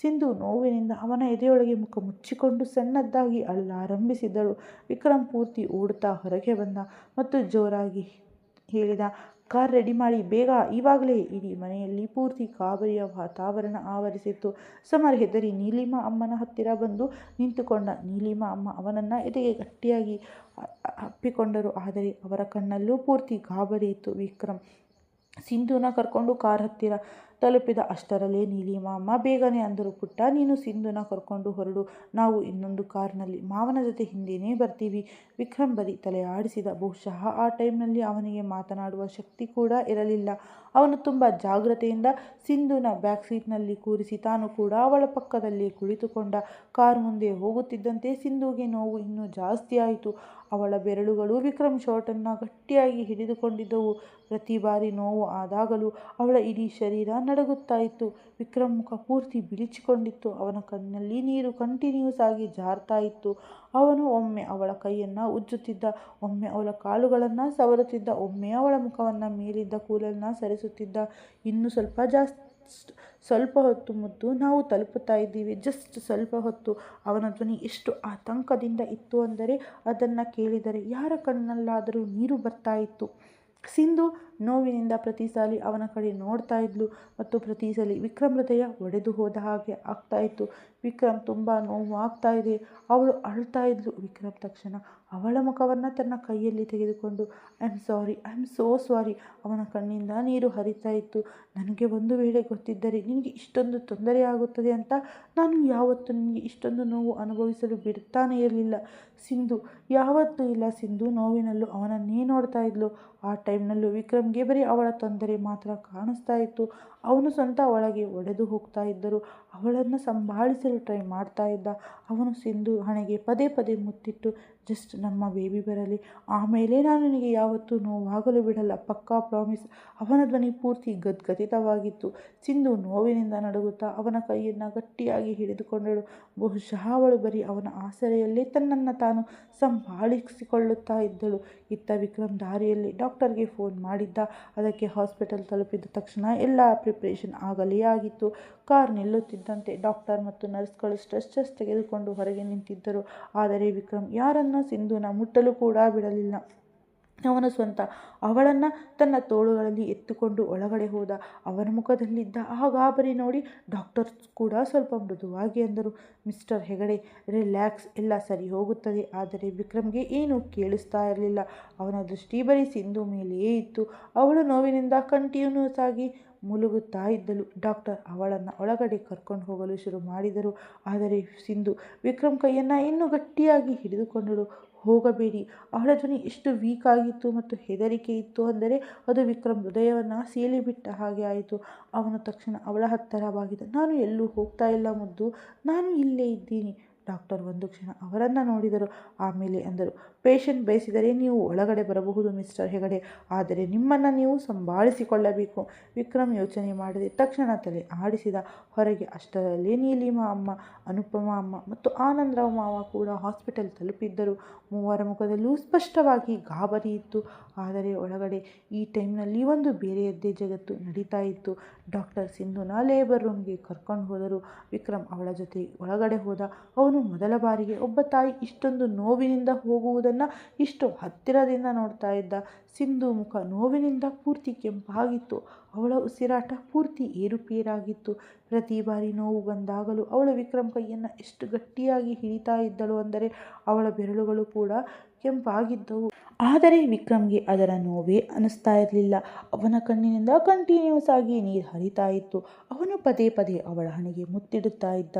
ಸಿಂಧು ನೋವಿನಿಂದ ಅವನ ಎದೆಯೊಳಗೆ ಮುಖ ಮುಚ್ಚಿಕೊಂಡು ಸಣ್ಣದಾಗಿ ಅಳ್ಳಾರಂಭಿಸಿದಳು. ವಿಕ್ರಮ್ ಪೂರ್ತಿ ಓಡುತ್ತಾ ಹೊರಗೆ ಬಂದ ಮತ್ತು ಜೋರಾಗಿ ಹೇಳಿದ, ಕಾರ್ ರೆಡಿ ಮಾಡಿ ಬೇಗ, ಇವಾಗಲೇ. ಇಡೀ ಮನೆಯಲ್ಲಿ ಪೂರ್ತಿ ಗಾಬರಿಯ ವಾತಾವರಣ ಆವರಿಸಿತ್ತು. ಸಮರ್ ಹೆದರಿ ನೀಲಿಮಾ ಅಮ್ಮನ ಹತ್ತಿರ ಬಂದು ನಿಂತುಕೊಂಡ. ನೀಲಿಮಾ ಅಮ್ಮ ಅವನನ್ನು ಎದೆಗೆ ಗಟ್ಟಿಯಾಗಿ ಅಪ್ಪಿಕೊಂಡರು. ಆದರೆ ಅವರ ಕಣ್ಣಲ್ಲೂ ಪೂರ್ತಿ ಗಾಬರಿ ಇತ್ತು. ವಿಕ್ರಮ್ ಸಿಂಧುನ ಕರ್ಕೊಂಡು ಕಾರ್ ಹತ್ತಿರ ತಲುಪಿದ. ಅಷ್ಟರಲ್ಲೇ ನೀಲಿಮಾ ಅಮ್ಮ ಬೇಗನೆ ಅಂದರು, ಪುಟ್ಟ, ನೀನು ಸಿಂಧುನ ಕರ್ಕೊಂಡು ಹೊರಡು, ನಾವು ಇನ್ನೊಂದು ಕಾರ್ನಲ್ಲಿ ಮಾವನ ಜೊತೆ ಹಿಂದೆನೇ ಬರ್ತೀವಿ. ವಿಕ್ರಮ್ ಬರೀ ತಲೆ ಆಡಿಸಿದ. ಬಹುಶಃ ಆ ಟೈಮ್ನಲ್ಲಿ ಅವನಿಗೆ ಮಾತನಾಡುವ ಶಕ್ತಿ ಕೂಡ ಇರಲಿಲ್ಲ. ಅವನು ತುಂಬ ಜಾಗ್ರತೆಯಿಂದ ಸಿಂಧುನ ಬ್ಯಾಕ್ ಸೀಟ್ನಲ್ಲಿ ಕೂರಿಸಿ ತಾನು ಕೂಡ ಅವಳ ಪಕ್ಕದಲ್ಲಿ ಕುಳಿತುಕೊಂಡ. ಕಾರ್ ಮುಂದೆ ಹೋಗುತ್ತಿದ್ದಂತೆ ಸಿಂಧುಗೆ ನೋವು ಇನ್ನೂ ಜಾಸ್ತಿ ಆಯಿತು. ಅವಳ ಬೆರಳುಗಳು ವಿಕ್ರಮ್ ಶರ್ಟನ್ನು ಗಟ್ಟಿಯಾಗಿ ಹಿಡಿದುಕೊಂಡಿದ್ದವು. ಪ್ರತಿ ಬಾರಿ ನೋವು ಆದಾಗಲೂ ಅವಳ ಇಡೀ ಶರೀರ ನಡುಗುತ್ತಾ ಇತ್ತು. ವಿಕ್ರಮ್ ಮುಖ ಪೂರ್ತಿ ಬಿಳಿಚಿಕೊಂಡಿತ್ತು. ಅವನ ಕಣ್ಣಲ್ಲಿ ನೀರು ಕಂಟಿನ್ಯೂಸ್ ಆಗಿ ಜಾರ್ತಾ ಇತ್ತು. ಅವನು ಒಮ್ಮೆ ಅವಳ ಕೈಯನ್ನು ಉಜ್ಜುತ್ತಿದ್ದ, ಒಮ್ಮೆ ಅವಳ ಕಾಲುಗಳನ್ನು ಸವರುತ್ತಿದ್ದ, ಒಮ್ಮೆ ಅವಳ ಮುಖವನ್ನು ಮೇಲಿದ್ದ ಕೂದಲನ್ನು ಸರಿಸುತ್ತಿದ್ದ. ಇನ್ನು ಸ್ವಲ್ಪ ಹೊತ್ತು ಮುದ್ದು, ನಾವು ತಲುಪುತ್ತಾ ಇದ್ದೀವಿ, ಜಸ್ಟ್ ಸ್ವಲ್ಪ ಹೊತ್ತು. ಅವನ ಧ್ವನಿ ಎಷ್ಟು ಆತಂಕದಿಂದ ಇತ್ತು ಅಂದರೆ ಅದನ್ನು ಕೇಳಿದರೆ ಯಾರ ಕಣ್ಣಲ್ಲಾದರೂ ನೀರು ಬರ್ತಾ ಇತ್ತು. ಸಿಂಧು ನೋವಿನಿಂದ ಪ್ರತಿ ಸಾರಿ ಅವನ ಕಡೆ ನೋಡ್ತಾ ಇದ್ಲು ಮತ್ತು ಪ್ರತಿ ಸಲ ವಿಕ್ರಮ್ ಹೃದಯ ಒಡೆದು ಹೋದ ಹಾಗೆ ಆಗ್ತಾ ಇತ್ತು. ವಿಕ್ರಮ್ ತುಂಬ ನೋವು ಆಗ್ತಾ ಇದೆ, ಅವಳು ಅಳ್ತಾ ಇದ್ಲು. ವಿಕ್ರಮ್ ತಕ್ಷಣ ಅವಳ ಮುಖವನ್ನು ತನ್ನ ಕೈಯಲ್ಲಿ ತೆಗೆದುಕೊಂಡು ಐ ಆಮ್ ಸೋ ಸಾರಿ. ಅವನ ಕಣ್ಣಿಂದ ನೀರು ಹರಿತಾ ಇತ್ತು. ನನಗೆ ಒಂದು ವೇಳೆ ಗೊತ್ತಿದ್ದರೆ ನಿನಗೆ ಇಷ್ಟೊಂದು ತೊಂದರೆ ಆಗುತ್ತದೆ ಅಂತ ನಾನು ಯಾವತ್ತೂ ನಿನಗೆ ಇಷ್ಟೊಂದು ನೋವು ಅನುಭವಿಸಲು ಬಿಡುತ್ತಾನೇ ಇರಲಿಲ್ಲ. ಸಿಂಧು ಯಾವತ್ತೂ ಇಲ್ಲ. ಸಿಂಧು ನೋವಿನಲ್ಲೂ ಅವನನ್ನೇ ನೋಡ್ತಾ ಇದ್ಲು. ಆ ಟೈಮ್ನಲ್ಲೂ ವಿಕ್ರಮ್ಗೆ ಬರೀ ಅವಳ ತೊಂದರೆ ಮಾತ್ರ ಕಾಣಿಸ್ತಾ ಇತ್ತು. ಅವನು ಸ್ವಂತ ಒಳಗೆ ಒಡೆದು ಹೋಗ್ತಾ ಇದ್ದರು. ಅವಳನ್ನು ಸಂಭಾಳಿಸಲು ಟ್ರೈ ಮಾಡ್ತಾ ಇದ್ದ. ಅವನು ಸಿಂಧು ಹಣೆಗೆ ಪದೇ ಪದೇ ಮುತ್ತಿಟ್ಟು, ಜಸ್ಟ್ ನಮ್ಮ ಬೇಬಿ ಬರಲಿ, ಆಮೇಲೆ ನಾನು ನಿನಗೆ ಯಾವತ್ತೂ ನೋವಾಗಲು ಬಿಡಲ್ಲ, ಪಕ್ಕಾ ಪ್ರಾಮಿಸ್. ಅವನ ಧ್ವನಿ ಪೂರ್ತಿ ಗದ್ಗದಿತವಾಗಿತ್ತು. ಸಿಂಧು ನೋವಿನಿಂದ ನಡುಗುತ್ತಾ ಅವನ ಕೈಯನ್ನು ಗಟ್ಟಿಯಾಗಿ ಹಿಡಿದುಕೊಂಡಳು. ಬಹುಶಃ ಅವಳು ಬರೀ ಅವನ ಆಸರೆಯಲ್ಲೇ ತನ್ನನ್ನು ತಾನು ಸಂಭಾಳಿಸಿಕೊಳ್ಳುತ್ತಾ ಇದ್ದಳು. ಇತ್ತ ವಿಕ್ರಮ್ ದಾರಿಯಲ್ಲಿ ಡಾಕ್ಟರ್ಗೆ ಫೋನ್ ಮಾಡಿದ್ದ. ಅದಕ್ಕೆ ಹಾಸ್ಪಿಟಲ್ ತಲುಪಿದ ತಕ್ಷಣ ಎಲ್ಲ ಪ್ರಿಪ್ರೇಷನ್ ಆಗಲೇ ಆಗಿತ್ತು. ಕಾರ್ ನಿಲ್ಲುತ್ತಿದ್ದಂತೆ ಡಾಕ್ಟರ್ ಮತ್ತು ನರ್ಸ್ಗಳು ಸ್ಟ್ರೆಚರ್ಸ್ ತೆಗೆದುಕೊಂಡು ಹೊರಗೆ ನಿಂತಿದ್ದರು. ಆದರೆ ವಿಕ್ರಮ್ ಯಾರನ್ನ ಸಿಂಧುನ ಮುಟ್ಟಲು ಕೂಡ ಬಿಡಲಿಲ್ಲ. ಅವನು ಸ್ವಂತ ಅವಳನ್ನು ತನ್ನ ತೋಳುಗಳಲ್ಲಿ ಎತ್ತುಕೊಂಡು ಒಳಗಡೆ ಹೋದ. ಅವನ ಮುಖದಲ್ಲಿದ್ದ ಆ ಗಾಬರಿ ನೋಡಿ ಡಾಕ್ಟರ್ ಕೂಡ ಸ್ವಲ್ಪ ಮೃದುವಾಗಿ ಅಂದರು, ಮಿಸ್ಟರ್ ಹೆಗಡೆ, ರಿಲ್ಯಾಕ್ಸ್, ಎಲ್ಲ ಸರಿ ಹೋಗುತ್ತದೆ. ಆದರೆ ವಿಕ್ರಮ್ಗೆ ಏನೂ ಕೇಳಿಸ್ತಾ ಇರಲಿಲ್ಲ. ಅವನ ದೃಷ್ಟಿ ಬರೀ ಸಿಂಧು ಮೇಲೆಯೇ ಇತ್ತು. ಅವಳು ನೋವಿನಿಂದ ಕಂಟಿನ್ಯೂಸ್ ಆಗಿ ಮುಳುಗುತ್ತಾ ಇದ್ದಳು. ಡಾಕ್ಟರ್ ಅವಳನ್ನು ಒಳಗಡೆ ಕರ್ಕೊಂಡು ಹೋಗಲು ಶುರು ಮಾಡಿದರು. ಆದರೆ ಸಿಂಧು ವಿಕ್ರಮ್ ಕೈಯನ್ನು ಇನ್ನೂ ಗಟ್ಟಿಯಾಗಿ ಹಿಡಿದುಕೊಂಡಳು. ಹೋಗಬೇಡಿ. ಅವಳ ಧ್ವನಿ ಎಷ್ಟು ವೀಕ್ ಆಗಿತ್ತು ಮತ್ತು ಹೆದರಿಕೆ ಇತ್ತು ಅಂದರೆ ಅದು ವಿಕ್ರಮ್ ಹೃದಯವನ್ನು ಸೀಳಿಬಿಟ್ಟ ಹಾಗೆ ಆಯಿತು. ಅವನು ತಕ್ಷಣ ಅವಳ ಹತ್ತಿರ ಬಾಗಿದ. ನಾನು ಎಲ್ಲೂ ಹೋಗ್ತಾ ಇಲ್ಲ ಮುದ್ದು, ನಾನು ಇಲ್ಲೇ ಇದ್ದೀನಿ. ಡಾಕ್ಟರ್ ಒಂದು ಕ್ಷಣ ಅವರನ್ನು ನೋಡಿದರು. ಆಮೇಲೆ ಅಂದರು, ಪೇಷಂಟ್ ಬಯಸಿದರೆ ನೀವು ಒಳಗಡೆ ಬರಬಹುದು ಮಿಸ್ಟರ್ ಹೆಗಡೆ, ಆದರೆ ನಿಮ್ಮನ್ನು ನೀವು ಸಂಭಾಳಿಸಿಕೊಳ್ಳಬೇಕು. ವಿಕ್ರಮ್ ಯೋಚನೆ ಮಾಡದೆ ತಕ್ಷಣ ತಲೆ ಆಡಿಸಿದ. ಹೊರಗೆ ಅಷ್ಟರಲ್ಲೇ ನೀಲಿಮಾ ಅಮ್ಮ, ಅನುಪಮ ಅಮ್ಮ ಮತ್ತು ಆನಂದರಾವ್ ಮಾವ ಕೂಡ ಹಾಸ್ಪಿಟಲ್ ತಲುಪಿದ್ದರು. ಮೂವರ ಮುಖದಲ್ಲೂ ಸ್ಪಷ್ಟವಾಗಿ ಗಾಬರಿ ಇತ್ತು. ಆದರೆ ಒಳಗಡೆ ಈ ಟೈಮ್ನಲ್ಲಿ ಒಂದು ಬೇರೆಯದ್ದೇ ಜಗತ್ತು ನಡೀತಾ ಇತ್ತು. ಡಾಕ್ಟರ್ ಸಿಂಧುನ ಲೇಬರ್ ರೂಮ್ಗೆ ಕರ್ಕೊಂಡು ಹೋದರು. ವಿಕ್ರಮ್ ಅವಳ ಜೊತೆ ಒಳಗಡೆ ಹೋದ. ಅವನು ಮೊದಲ ಬಾರಿಗೆ ಒಬ್ಬ ತಾಯಿ ಇಷ್ಟೊಂದು ನೋವಿನಿಂದ ಹೋಗುವುದನ್ನು ಇಷ್ಟು ಹತ್ತಿರದಿಂದ ನೋಡ್ತಾ ಇದ್ದ. ಸಿಂಧು ಮುಖ ನೋವಿನಿಂದ ಪೂರ್ತಿ ಕೆಂಪಾಗಿತ್ತು. ಅವಳ ಉಸಿರಾಟ ಪೂರ್ತಿ ಏರುಪೇರಾಗಿತ್ತು. ಪ್ರತಿ ಬಾರಿ ನೋವು ಬಂದಾಗಲೂ ಅವಳು ವಿಕ್ರಮ್ ಕೈಯನ್ನು ಎಷ್ಟು ಗಟ್ಟಿಯಾಗಿ ಹಿಡಿತಾ ಇದ್ದಳು ಅಂದರೆ ಅವಳ ಬೆರಳುಗಳು ಕೂಡ ಕೆಂಪಾಗಿದ್ದವು. ಆದರೆ ವಿಕ್ರಮ್ಗೆ ಅದರ ನೋವೇ ಅನ್ನಿಸ್ತಾ ಇರಲಿಲ್ಲ. ಅವನ ಕಣ್ಣಿನಿಂದ ಕಂಟಿನ್ಯೂಸ್ ಆಗಿ ನೀರು ಹರಿತಾ ಇತ್ತು. ಅವನು ಪದೇ ಪದೇ ಅವಳ ಹಣೆಗೆ ಮುತ್ತಿಡುತ್ತಾ ಇದ್ದ.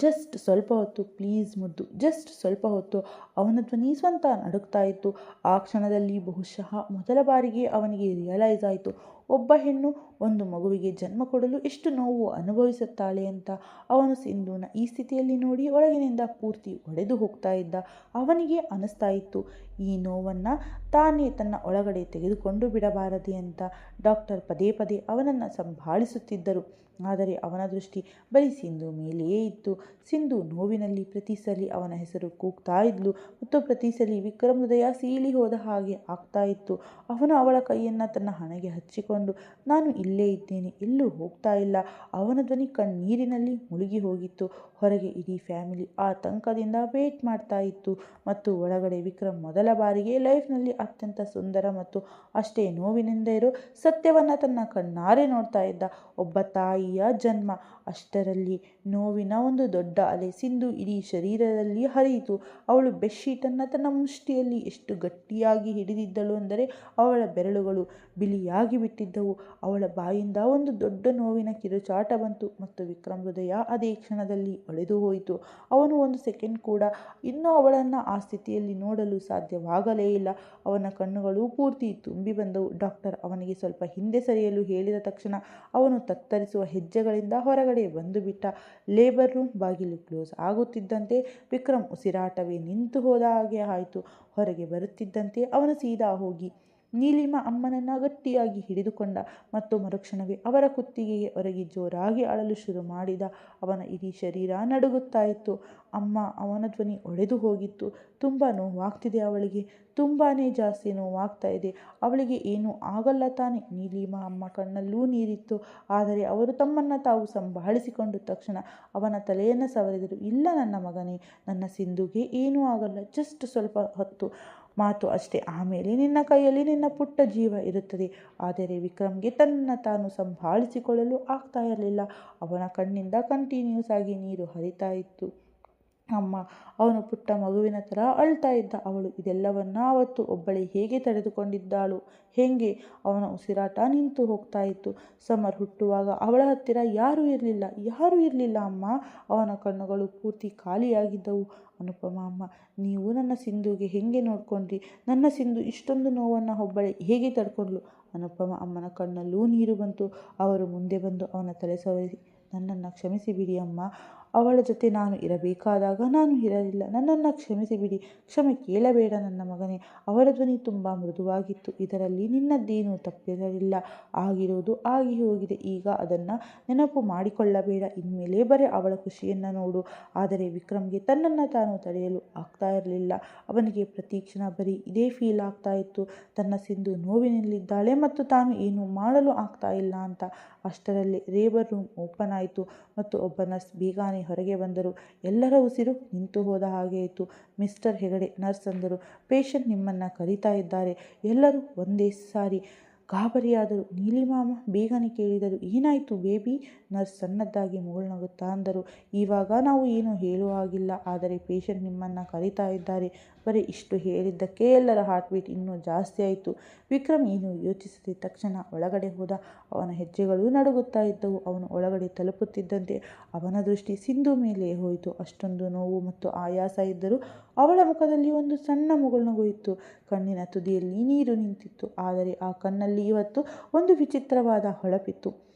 ಜಸ್ಟ್ ಸ್ವಲ್ಪ ಹೊತ್ತು ಪ್ಲೀಸ್ ಮುದ್ದು, ಜಸ್ಟ್ ಸ್ವಲ್ಪ ಹೊತ್ತು. ಅವನ ಧ್ವನಿ ಸ್ವಂತ ನಡುಗ್ತಾ ಇತ್ತು. ಆ ಕ್ಷಣದಲ್ಲಿ ಬಹುಶಃ ಮೊದಲ ಬಾರಿಗೆ ಅವನಿಗೆ ರಿಯಲೈಸ್ ಆಯಿತು, ಒಬ್ಬ ಹೆಣ್ಣು ಒಂದು ಮಗುವಿಗೆ ಜನ್ಮ ಕೊಡಲು ಎಷ್ಟು ನೋವು ಅನುಭವಿಸುತ್ತಾಳೆ ಅಂತ. ಅವನು ಸಿಂಧುನ ಈ ಸ್ಥಿತಿಯಲ್ಲಿ ನೋಡಿ ಒಳಗಿನಿಂದ ಪೂರ್ತಿ ಒಡೆದು ಹೋಗ್ತಾ ಇದ್ದ. ಅವನಿಗೆ ಅನಿಸ್ತಾ ಇತ್ತು, ಈ ನೋವನ್ನು ತಾನೇ ತನ್ನ ಒಳಗಡೆ ತೆಗೆದುಕೊಂಡು ಬಿಡಬಾರದೆ ಅಂತ. ಡಾಕ್ಟರ್ ಪದೇ ಪದೇ ಅವನನ್ನು ಸಂಭಾಳಿಸುತ್ತಿದ್ದರು. ಆದರೆ ಅವನ ದೃಷ್ಟಿ ಬರೀ ಸಿಂಧು ಮೇಲೆಯೇ ಇತ್ತು. ಸಿಂಧು ನೋವಿನಲ್ಲಿ ಪ್ರತಿ ಸಲ ಅವನ ಹೆಸರು ಕೂಗ್ತಾ ಇದ್ಲು ಮತ್ತು ಪ್ರತಿ ಸಲ ವಿಕ್ರಮ್ ಹೃದಯ ಸೀಳಿ ಹೋದ ಹಾಗೆ ಆಗ್ತಾ ಇತ್ತು. ಅವನು ಅವಳ ಕೈಯನ್ನು ತನ್ನ ಹಣೆಗೆ ಹಚ್ಚಿಕೊಂಡು, ನಾನು ಇಲ್ಲೇ ಇದ್ದೇನೆ, ಎಲ್ಲೂ ಹೋಗ್ತಾ ಇಲ್ಲ. ಅವನ ಧ್ವನಿ ಕಣ್ಣೀರಿನಲ್ಲಿ ಮುಳುಗಿ ಹೋಗಿತ್ತು. ಹೊರಗೆ ಇಡೀ ಫ್ಯಾಮಿಲಿ ಆತಂಕದಿಂದ ವೇಟ್ ಮಾಡ್ತಾ ಇತ್ತು ಮತ್ತು ಒಳಗಡೆ ವಿಕ್ರಮ್ ಮೊದಲ ಬಾರಿಗೆ ಲೈಫ್ನಲ್ಲಿ ಅತ್ಯಂತ ಸುಂದರ ಮತ್ತು ಅಷ್ಟೇ ನೋವಿನಿಂದ ಇರೋ ಸತ್ಯವನ್ನು ತನ್ನ ಕಣ್ಣಾರೆ ನೋಡ್ತಾ ಇದ್ದ. ಒಬ್ಬ ತಾಯಿಯ ಜನ್ಮ, ಅಷ್ಟರಲ್ಲಿ ನೋವಿನ ಒಂದು ದೊಡ್ಡ ಅಲೆ ಸಿಂಧು ಇಡೀ ಶರೀರದಲ್ಲಿ ಹರಿಯಿತು. ಅವಳು ಬೆಡ್ಶೀಟನ್ನು ತನ್ನ ಮುಷ್ಟಿಯಲ್ಲಿ ಎಷ್ಟು ಗಟ್ಟಿಯಾಗಿ ಹಿಡಿದಿದ್ದಳು ಅಂದರೆ ಅವಳ ಬೆರಳುಗಳು ಬಿಳಿಯಾಗಿ ಬಿಟ್ಟಿದ್ದವು. ಅವಳ ಬಾಯಿಂದ ಒಂದು ದೊಡ್ಡ ನೋವಿನ ಕಿರುಚಾಟ ಬಂತು ಮತ್ತು ವಿಕ್ರಮ್ ಹೃದಯ ಅದೇ ಕ್ಷಣದಲ್ಲಿ ಒಡೆದು ಹೋಯಿತು. ಅವನು ಒಂದು ಸೆಕೆಂಡ್ ಕೂಡ ಇನ್ನೂ ಅವಳನ್ನು ಆ ಸ್ಥಿತಿಯಲ್ಲಿ ನೋಡಲು ಸಾಧ್ಯವಾಗಲೇ ಇಲ್ಲ. ಅವನ ಕಣ್ಣುಗಳು ಪೂರ್ತಿ ತುಂಬಿ ಬಂದವು. ಡಾಕ್ಟರ್ ಅವನಿಗೆ ಸ್ವಲ್ಪ ಹಿಂದೆ ಸರಿಯಲು ಹೇಳಿದ ತಕ್ಷಣ ಅವನು ತತ್ತರಿಸುವ ಹೆಜ್ಜೆಗಳಿಂದ ಹೊರಗಡೆ ಬಂದು ಬಿಟ್ಟ. ಲೇಬರ್ ರೂಮ್ ಬಾಗಿಲು ಕ್ಲೋಸ್ ಆಗುತ್ತಿದ್ದಂತೆ ವಿಕ್ರಮ್ ಉಸಿರಾಟವೇ ನಿಂತು ಹೋದ ಹಾಗೆ ಆಯಿತು. ಹೊರಗೆ ಬರುತ್ತಿದ್ದಂತೆ ಅವನು ಸೀದಾ ಹೋಗಿ ನೀಲಿಮಾ ಅಮ್ಮನನ್ನು ಗಟ್ಟಿಯಾಗಿ ಹಿಡಿದುಕೊಂಡ ಮತ್ತು ಮರುಕ್ಷಣವೇ ಅವರ ಕುತ್ತಿಗೆಗೆ ಒರಗಿ ಜೋರಾಗಿ ಅಳಲು ಶುರು ಮಾಡಿದ. ಅವನ ಇಡೀ ಶರೀರ ನಡುಗುತ್ತಾ ಇತ್ತು. ಅಮ್ಮ, ಅವನ ಧ್ವನಿ ಒಡೆದು ಹೋಗಿತ್ತು. ತುಂಬ ನೋವಾಗ್ತಿದೆ ಅವಳಿಗೆ, ತುಂಬಾ ಜಾಸ್ತಿ ನೋವಾಗ್ತಾ ಇದೆ. ಅವಳಿಗೆ ಏನೂ ಆಗಲ್ಲ ತಾನೆ? ನೀಲಿಮಾ ಅಮ್ಮ ಕಣ್ಣಲ್ಲೂ ನೀರಿತ್ತು. ಆದರೆ ಅವರು ತಮ್ಮನ್ನು ತಾವು ಸಂಭಾಳಿಸಿಕೊಂಡು ತಕ್ಷಣ ಅವನ ತಲೆಯನ್ನು ಸವರಿದರು. ಇಲ್ಲ ನನ್ನ ಮಗನೇ, ನನ್ನ ಸಿಂಧುಗೆ ಏನೂ ಆಗಲ್ಲ, ಜಸ್ಟ್ ಸ್ವಲ್ಪ ಹೊತ್ತು ಮಾತು ಅಷ್ಟೇ, ಆಮೇಲೆ ನಿನ್ನ ಕೈಯಲ್ಲಿ ನಿನ್ನ ಪುಟ್ಟ ಜೀವ ಇರುತ್ತದೆ. ಆದರೆ ವಿಕ್ರಮ್ಗೆ ತನ್ನನ್ನು ತಾನು ಸಂಭಾಳಿಸಿಕೊಳ್ಳಲು ಆಗ್ತಾ ಇರಲಿಲ್ಲ. ಅವನ ಕಣ್ಣಿಂದ ಕಂಟಿನ್ಯೂಸ್ ಆಗಿ ನೀರು ಹರಿತಾ ಇತ್ತು. ಅಮ್ಮ, ಅವನು ಪುಟ್ಟ ಮಗುವಿನ ಥರ ಅಳ್ತಾ ಇದ್ದ. ಅವಳು ಇದೆಲ್ಲವನ್ನ ಅವತ್ತು ಒಬ್ಬಳೇ ಹೇಗೆ ತಡೆದುಕೊಂಡಿದ್ದಾಳು? ಹೇಗೆ? ಅವನ ಉಸಿರಾಟ ನಿಂತು ಹೋಗ್ತಾ ಇತ್ತು. ಸಮರ್ ಹುಟ್ಟುವಾಗ ಅವಳ ಹತ್ತಿರ ಯಾರೂ ಇರಲಿಲ್ಲ ಅಮ್ಮ. ಅವನ ಕಣ್ಣುಗಳು ಪೂರ್ತಿ ಖಾಲಿಯಾಗಿದ್ದವು. ಅನುಪಮ ಅಮ್ಮ, ನೀವು ನನ್ನ ಸಿಂಧುಗೆ ಹೇಗೆ ನೋಡ್ಕೊಂಡ್ರಿ? ನನ್ನ ಸಿಂಧು ಇಷ್ಟೊಂದು ನೋವನ್ನು ಒಬ್ಬಳೇ ಹೇಗೆ ತಡ್ಕೊಂಡ್ಳು? ಅನುಪಮ ಅಮ್ಮನ ಕಣ್ಣಲ್ಲೂ ನೀರು ಬಂತು. ಅವರು ಮುಂದೆ ಬಂದು ಅವನ ತಲೆ ಸವರಿಸಿ, ನನ್ನನ್ನು ಕ್ಷಮಿಸಿಬಿಡಿ ಅಮ್ಮ. ಅವಳ ಜೊತೆ ನಾನು ಇರಬೇಕಾದಾಗ ನಾನು ಇರಲಿಲ್ಲ. ನನ್ನನ್ನು ಕ್ಷಮಿಸಿಬಿಡಿ. ಕ್ಷಮೆ ಕೇಳಬೇಡ ನನ್ನ ಮಗನೇ. ಅವರ ಧ್ವನಿ ತುಂಬ ಮೃದುವಾಗಿತ್ತು. ಇದರಲ್ಲಿ ನಿನ್ನದ್ದೇನೂ ತಪ್ಪಿರಲಿಲ್ಲ. ಆಗಿರೋದು ಆಗಿ ಹೋಗಿದೆ. ಈಗ ಅದನ್ನು ನೆನಪು ಮಾಡಿಕೊಳ್ಳಬೇಡ. ಇನ್ಮೇಲೆ ಬರೀ ಅವಳ ಖುಷಿಯನ್ನು ನೋಡು. ಆದರೆ ವಿಕ್ರಮ್ಗೆ ತನ್ನನ್ನು ತಾನು ತಡೆಯಲು ಆಗ್ತಾ ಇರಲಿಲ್ಲ. ಅವನಿಗೆ ಪ್ರತಿ ಕ್ಷಣ ಬರೀ ಇದೇ ಫೀಲ್ ಆಗ್ತಾ ಇತ್ತು, ತನ್ನ ಸಿಂಧು ನೋವಿನಲ್ಲಿದ್ದಾಳೆ ಮತ್ತು ತಾನು ಏನೂ ಮಾಡಲು ಆಗ್ತಾ ಇಲ್ಲ ಅಂತ. ಅಷ್ಟರಲ್ಲೇ ಲೇಬರ್ ರೂಮ್ ಓಪನ್ ಆಯಿತು ಮತ್ತು ಒಬ್ಬ ನರ್ಸ್ ಬೇಗನೆ ಹೊರಗೆ ಬಂದರು. ಎಲ್ಲರ ಉಸಿರು ನಿಂತು ಹೋದ ಹಾಗೆ ಇತ್ತು. ಮಿಸ್ಟರ್ ಹೆಗಡೆ, ನರ್ಸ್ ಅಂದರು, ಪೇಷಂಟ್ ನಿಮ್ಮನ್ನು ಕರೀತಾ ಇದ್ದಾರೆ. ಎಲ್ಲರೂ ಒಂದೇ ಸಾರಿ ಗಾಬರಿಯಾದರು. ನೀಲಿಮಾಮ ಬೇಗನೆ ಕೇಳಿದರು, ಏನಾಯಿತು ಬೇಬಿ? ನರ್ಸ್ ಸಣ್ಣದಾಗಿ ಮುಗುಳ್ನಗುತ್ತಾ ಅಂದರು, ಇವಾಗ ನಾವು ಏನು ಹೇಳುವ ಹಾಗಿಲ್ಲ, ಆದರೆ ಪೇಷಂಟ್ ನಿಮ್ಮನ್ನು ಕರೀತಾ ಇದ್ದಾರೆ. ಬರೀ ಇಷ್ಟು ಹೇಳಿದ್ದಕ್ಕೆ ಎಲ್ಲರ ಹಾರ್ಟ್ ಬೀಟ್ ಇನ್ನೂ ಜಾಸ್ತಿ ಆಯಿತು. ವಿಕ್ರಮ್ ಏನು ಯೋಚಿಸದೆ ತಕ್ಷಣ ಒಳಗಡೆ ಹೋದ. ಅವನ ಹೆಜ್ಜೆಗಳು ನಡುಗುತ್ತಾ ಇದ್ದವು. ಅವನು ಒಳಗಡೆ ತಲುಪುತ್ತಿದ್ದಂತೆ ಅವನ ದೃಷ್ಟಿ ಸಿಂಧು ಮೇಲೆ ಹೋಯಿತು. ಅಷ್ಟೊಂದು ನೋವು ಮತ್ತು ಆಯಾಸ ಇದ್ದರೂ ಅವಳ ಮುಖದಲ್ಲಿ ಒಂದು ಸಣ್ಣ ಮುಗುಳ್ನಗು ಇತ್ತು. ಕಣ್ಣಿನ ತುದಿಯಲ್ಲಿ ನೀರು ನಿಂತಿತ್ತು. ಆದರೆ ಆ ಕಣ್ಣಲ್ಲಿ ಇವತ್ತು ಒಂದು ವಿಚಿತ್ರವಾದ ಹೊಳಪಿತ್ತು.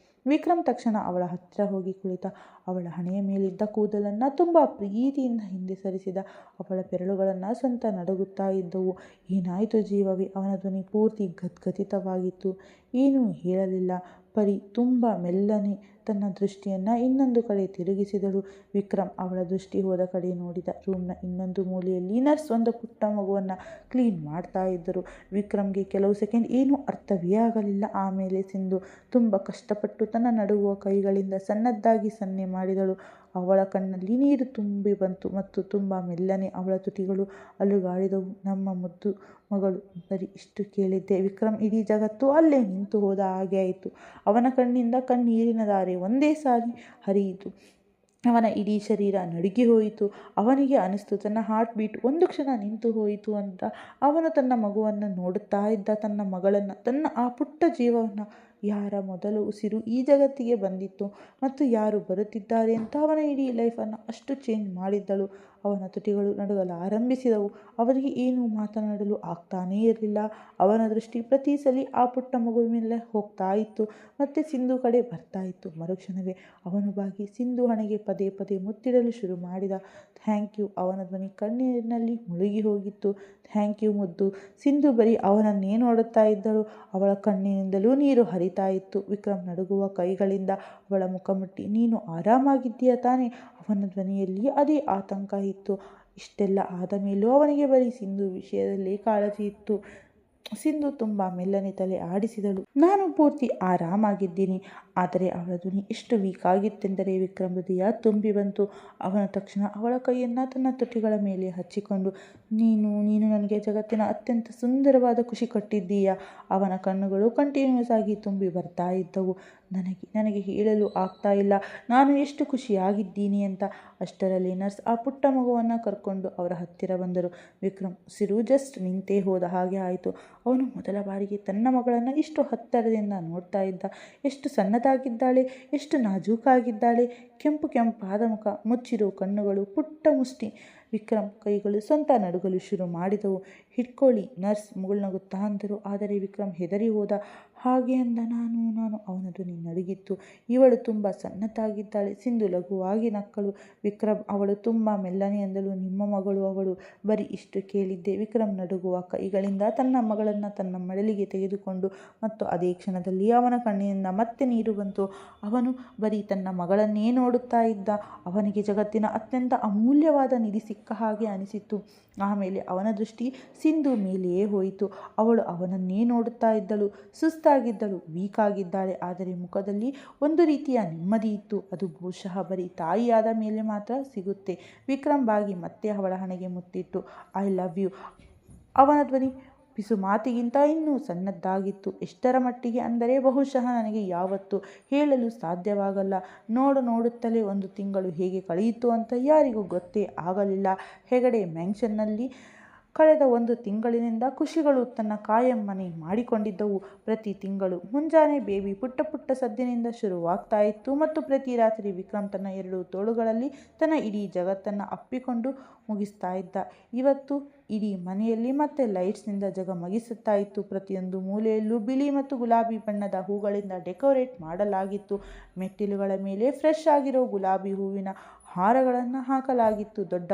ವಿಕ್ರಮ್ ತಕ್ಷಣ ಅವಳ ಹತ್ತಿರ ಹೋಗಿ ಕುಳಿತ. ಅವಳ ಹಣೆಯ ಮೇಲಿದ್ದ ಕೂದಲನ್ನು ತುಂಬ ಪ್ರೀತಿಯಿಂದ ಹಿಂದೆ ಸರಿಸಿದ. ಅವಳ ಬೆರಳುಗಳನ್ನು ಸ್ವಂತ ನಡುಗುತ್ತಾ ಇದ್ದವು. ಏನಾಯಿತು ಜೀವವೇ? ಅವನ ಧ್ವನಿ ಪೂರ್ತಿ ಗದ್ಗದಿತವಾಗಿತ್ತು. ಏನೂ ಹೇಳಲಿಲ್ಲ. ಪರಿ ತುಂಬ ಮೆಲ್ಲನೆ ತನ್ನ ದೃಷ್ಟಿಯನ್ನು ಇನ್ನೊಂದು ಕಡೆ ತಿರುಗಿಸಿದಳು. ವಿಕ್ರಮ್ ಅವಳ ದೃಷ್ಟಿ ಹೋದ ಕಡೆ ನೋಡಿದ. ರೂಮ್ನ ಇನ್ನೊಂದು ಮೂಲೆಯಲ್ಲಿ ನರ್ಸ್ ಒಂದು ಪುಟ್ಟ ಮಗುವನ್ನು ಕ್ಲೀನ್ ಮಾಡ್ತಾ ಇದ್ದರು. ವಿಕ್ರಮ್ಗೆ ಕೆಲವು ಸೆಕೆಂಡ್ ಏನೂ ಅರ್ಥವೇ ಆಗಲಿಲ್ಲ. ಆಮೇಲೆ ಸಿಂಧು ತುಂಬ ಕಷ್ಟಪಟ್ಟು ತನ್ನ ನಡುಗುವ ಕೈಗಳಿಂದ ಸಣ್ಣದಾಗಿ ಸನ್ನೆ ಮಾಡಿದಳು. ಅವಳ ಕಣ್ಣಲ್ಲಿ ನೀರು ತುಂಬಿ ಬಂತು ಮತ್ತು ತುಂಬ ಮೆಲ್ಲನೆ ಅವಳ ತುಟಿಗಳು ಅಲುಗಾಡಿದವು. ನಮ್ಮ ಮುದ್ದು ಮಗಳು, ಬರೀ ಇಷ್ಟು ಕೇಳಿದ್ದೆ. ವಿಕ್ರಮ್ ಇಡೀ ಜಗತ್ತು ಅಲ್ಲೇ ನಿಂತು ಹೋದ ಹಾಗೆ ಆಯಿತು. ಅವನ ಕಣ್ಣಿಂದ ಕಣ್ಣೀರಿನ ಧಾರೆ ಒಂದೇ ಸಾರಿ ಹರಿಯಿತು. ಅವನ ಇಡೀ ಶರೀರ ನಡುಗಿ ಹೋಯಿತು. ಅವನಿಗೆ ಅನಿಸ್ತು ತನ್ನ ಹಾರ್ಟ್ ಬೀಟ್ ಒಂದು ಕ್ಷಣ ನಿಂತು ಹೋಯಿತು ಅಂತ. ಅವನು ತನ್ನ ಮಗುವನ್ನು ನೋಡುತ್ತಾ ಇದ್ದ, ತನ್ನ ಮಗಳನ್ನು, ತನ್ನ ಆ ಪುಟ್ಟ ಜೀವವನ್ನು. ಯಾರ ಮೊದಲು ಉಸಿರು ಈ ಜಗತ್ತಿಗೆ ಬಂದಿತ್ತು ಮತ್ತು ಯಾರು ಬರುತ್ತಿದ್ದಾರೆ ಅಂತ ಅವನ ಇಡೀ ಲೈಫನ್ನು ಅಷ್ಟು ಚೇಂಜ್ ಮಾಡಿದ್ದಳು. ಅವನ ತುಟಿಗಳು ನಡುಗಲಾರಂಭಿಸಿದವು. ಅವನಿಗೆ ಏನೂ ಮಾತನಾಡಲು ಆಗ್ತಾನೇ ಇರಲಿಲ್ಲ. ಅವನ ದೃಷ್ಟಿ ಪ್ರತಿ ಸಲ ಆ ಪುಟ್ಟ ಮಗುವಿನ ಮೇಲೆ ಹೋಗ್ತಾ ಇತ್ತು ಮತ್ತು ಸಿಂಧು ಕಡೆ ಬರ್ತಾ ಇತ್ತು. ಮರುಕ್ಷಣವೇ ಅವನು ಬಾಗಿ ಸಿಂಧು ಹಣೆಗೆ ಪದೇ ಪದೇ ಮುತ್ತಿಡಲು ಶುರು ಮಾಡಿದ. Thank you. ಅವನ ಧ್ವನಿ ಕಣ್ಣೀರಿನಲ್ಲಿ ಮುಳುಗಿ ಹೋಗಿತ್ತು. ಥ್ಯಾಂಕ್ ಯು ಮುದ್ದು. ಸಿಂಧು ಬರೀ ಅವನನ್ನೇ ನೋಡುತ್ತಾ ಇದ್ದಳು. ಅವಳ ಕಣ್ಣಿನಿಂದಲೂ ನೀರು ಹರಿತಾ ಇತ್ತು. ವಿಕ್ರಮ್ ನಡುಗುವ ಕೈಗಳಿಂದ ಅವಳ ಮುಖ ಮುಟ್ಟಿ, ನೀನು ಆರಾಮಾಗಿದ್ದೀಯ ತಾನೇ? ಅವನ ಧ್ವನಿಯಲ್ಲಿ ಅದೇ ಆತಂಕ ಇತ್ತು. ಇಷ್ಟೆಲ್ಲ ಆದ ಮೇಲೂ ಅವನಿಗೆ ಬರೀ ಸಿಂಧು ವಿಷಯದಲ್ಲೇ ಕಾಳಜಿ ಇತ್ತು. ಸಿಂಧು ತುಂಬ ಮೆಲ್ಲನೆ ತಲೆ ಆಡಿಸಿದಳು. ನಾನು ಪೂರ್ತಿ ಆರಾಮಾಗಿದ್ದೀನಿ. ಆದರೆ ಅವಳ ಧ್ವನಿ ಎಷ್ಟು ವೀಕ್ ಆಗಿತ್ತೆಂದರೆ ವಿಕ್ರಮ್ ಹೃದಯ ತುಂಬಿ ಬಂತು. ಅವನ ತಕ್ಷಣ ಅವಳ ಕೈಯನ್ನು ತನ್ನ ತುಟಿಗಳ ಮೇಲೆ ಹಚ್ಚಿಕೊಂಡು, ನೀನು ನೀನು ನನಗೆ ಜಗತ್ತಿನ ಅತ್ಯಂತ ಸುಂದರವಾದ ಖುಷಿ ಕೊಟ್ಟಿದ್ದೀಯ. ಅವನ ಕಣ್ಣುಗಳು ಕಂಟಿನ್ಯೂಸ್ ಆಗಿ ತುಂಬಿ ಬರ್ತಾ ಇದ್ದವು. ನನಗೆ ಹೇಳಲು ಆಗ್ತಾ ಇಲ್ಲ ನಾನು ಎಷ್ಟು ಖುಷಿಯಾಗಿದ್ದೀನಿ ಅಂತ. ಅಷ್ಟರಲ್ಲಿ ನರ್ಸ್ ಆ ಪುಟ್ಟ ಮಗುವನ್ನು ಕರ್ಕೊಂಡು ಅವರ ಹತ್ತಿರ ಬಂದರು. ವಿಕ್ರಮ್ ಉಸಿರು ಜಸ್ಟ್ ನಿಂತೇ ಹೋದ ಹಾಗೆ ಆಯಿತು. ಅವನು ಮೊದಲ ಬಾರಿಗೆ ತನ್ನ ಮಗಳನ್ನು ಇಷ್ಟು ಹತ್ತಿರದಿಂದ ನೋಡ್ತಾ ಇದ್ದ. ಎಷ್ಟು ಸಣ್ಣದಾಗಿದ್ದಾಳೆ, ಎಷ್ಟು ನಾಜೂಕಾಗಿದ್ದಾಳೆ. ಕೆಂಪಾದ ಮುಖ, ಮುಚ್ಚಿರೋ ಕಣ್ಣುಗಳು, ಪುಟ್ಟ ಮುಷ್ಟಿ. ವಿಕ್ರಮ್ ಕೈಗಳು ಸ್ವಂತ ನಡುಗಲು ಶುರು ಮಾಡಿದವು. ಹಿಡ್ಕೊಳ್ಳಿ ನರ್ಸ್ ಮುಗುಳ್ನಗುತ್ತಾ ಅಂದರು. ಆದರೆ ವಿಕ್ರಮ್ ಹೆದರಿ ಹೋದ. ಹಾಗೆ ಅಂದ ನಾನು ಅವನ ಧ್ವನಿ ನಡುಗಿತ್ತು. ಇವಳು ತುಂಬ ಸಣ್ಣದಾಗಿದ್ದಾಳೆ. ಸಿಂಧು ಲಘುವಾಗಿ ನಕ್ಕಳು. ವಿಕ್ರಮ್ ಅವಳು ತುಂಬ ಮೆಲ್ಲನೆ ಅಂದಳು, ನಿಮ್ಮ ಮಗಳು ಅವಳು. ಬರೀ ಇಷ್ಟು ಕೇಳಿದ್ದೆ. ವಿಕ್ರಮ್ ನಡುಗುವ ಕೈಗಳಿಂದ ತನ್ನ ಮಗಳನ್ನು ತನ್ನ ಮಡಲಿಗೆ ತೆಗೆದುಕೊಂಡು ಮತ್ತು ಅದೇ ಕ್ಷಣದಲ್ಲಿ ಅವನ ಕಣ್ಣಿನಿಂದ ಮತ್ತೆ ನೀರು ಬಂತು. ಅವನು ಬರೀ ತನ್ನ ಮಗಳನ್ನೇ ನೋಡುತ್ತಾ ಇದ್ದ. ಅವನಿಗೆ ಜಗತ್ತಿನ ಅತ್ಯಂತ ಅಮೂಲ್ಯವಾದ ನಿಧಿ ಸಿಕ್ಕ ಹಾಗೆ ಅನಿಸಿತು. ಆಮೇಲೆ ಅವನ ದೃಷ್ಟಿ ಸಿಂಧು ಮೇಲೆಯೇ ಹೋಯಿತು. ಅವಳು ಅವನನ್ನೇ ನೋಡುತ್ತಾ ಇದ್ದಳು. ಸುಸ್ತಾಗಿದ್ದಳು, ವೀಕ್ ಆಗಿದ್ದಾಳೆ. ಆದರೆ ಮುಖದಲ್ಲಿ ಒಂದು ರೀತಿಯ ನೆಮ್ಮದಿ ಇತ್ತು. ಅದು ಬಹುಶಃ ಬರೀ ತಾಯಿಯಾದ ಮೇಲೆ ಮಾತ್ರ ಸಿಗುತ್ತೆ. ವಿಕ್ರಮ್ ಬಾಗಿ ಮತ್ತೆ ಅವಳ ಹಣೆಗೆ ಮುತ್ತಿಟ್ಟು, ಐ ಲವ್ ಯು. ಅವನ ಧ್ವನಿ ಪಿಸು ಮಾತಿಗಿಂತ ಇನ್ನೂ ಸಣ್ಣದಾಗಿತ್ತು. ಎಷ್ಟರ ಮಟ್ಟಿಗೆ ಅಂದರೆ ಬಹುಶಃ ನನಗೆ ಯಾವತ್ತೂ ಹೇಳಲು ಸಾಧ್ಯವಾಗಲ್ಲ. ನೋಡುತ್ತಲೇ 1 ತಿಂಗಳು ಹೇಗೆ ಕಳೆಯಿತು ಅಂತ ಯಾರಿಗೂ ಗೊತ್ತೇ ಆಗಲಿಲ್ಲ. ಹೆಗಡೆ ಮ್ಯಾನ್ಷನ್ನಲ್ಲಿ ಕಳೆದ 1 ತಿಂಗಳಿನಿಂದ ಖುಷಿಗಳು ತನ್ನ ಕಾಯಂ ಮನೆ ಮಾಡಿಕೊಂಡಿದ್ದವು. ಪ್ರತಿ ತಿಂಗಳು ಮುಂಜಾನೆ ಬೇಬಿ ಪುಟ್ಟ ಸದ್ದಿನಿಂದ ಶುರುವಾಗ್ತಾ ಇತ್ತು ಮತ್ತು ಪ್ರತಿ ರಾತ್ರಿ ವಿಕ್ರಮ್ ತನ್ನ 2 ತೋಳುಗಳಲ್ಲಿ ತನ್ನ ಇಡೀ ಜಗತ್ತನ್ನು ಅಪ್ಪಿಕೊಂಡು ಮುಗಿಸ್ತಾ ಇದ್ದ. ಇವತ್ತು ಇಡೀ ಮನೆಯಲ್ಲಿ ಮತ್ತೆ ಲೈಟ್ಸ್ನಿಂದ ಜಗಮಗಿಸುತ್ತಾ ಇತ್ತು. ಪ್ರತಿಯೊಂದು ಮೂಲೆಯಲ್ಲೂ ಬಿಳಿ ಮತ್ತು ಗುಲಾಬಿ ಬಣ್ಣದ ಹೂಗಳಿಂದ ಡೆಕೋರೇಟ್ ಮಾಡಲಾಗಿತ್ತು. ಮೆಟ್ಟಿಲುಗಳ ಮೇಲೆ ಫ್ರೆಶ್ ಆಗಿರೋ ಗುಲಾಬಿ ಹೂವಿನ ಹಾರಗಳನ್ನು ಹಾಕಲಾಗಿತ್ತು. ದೊಡ್ಡ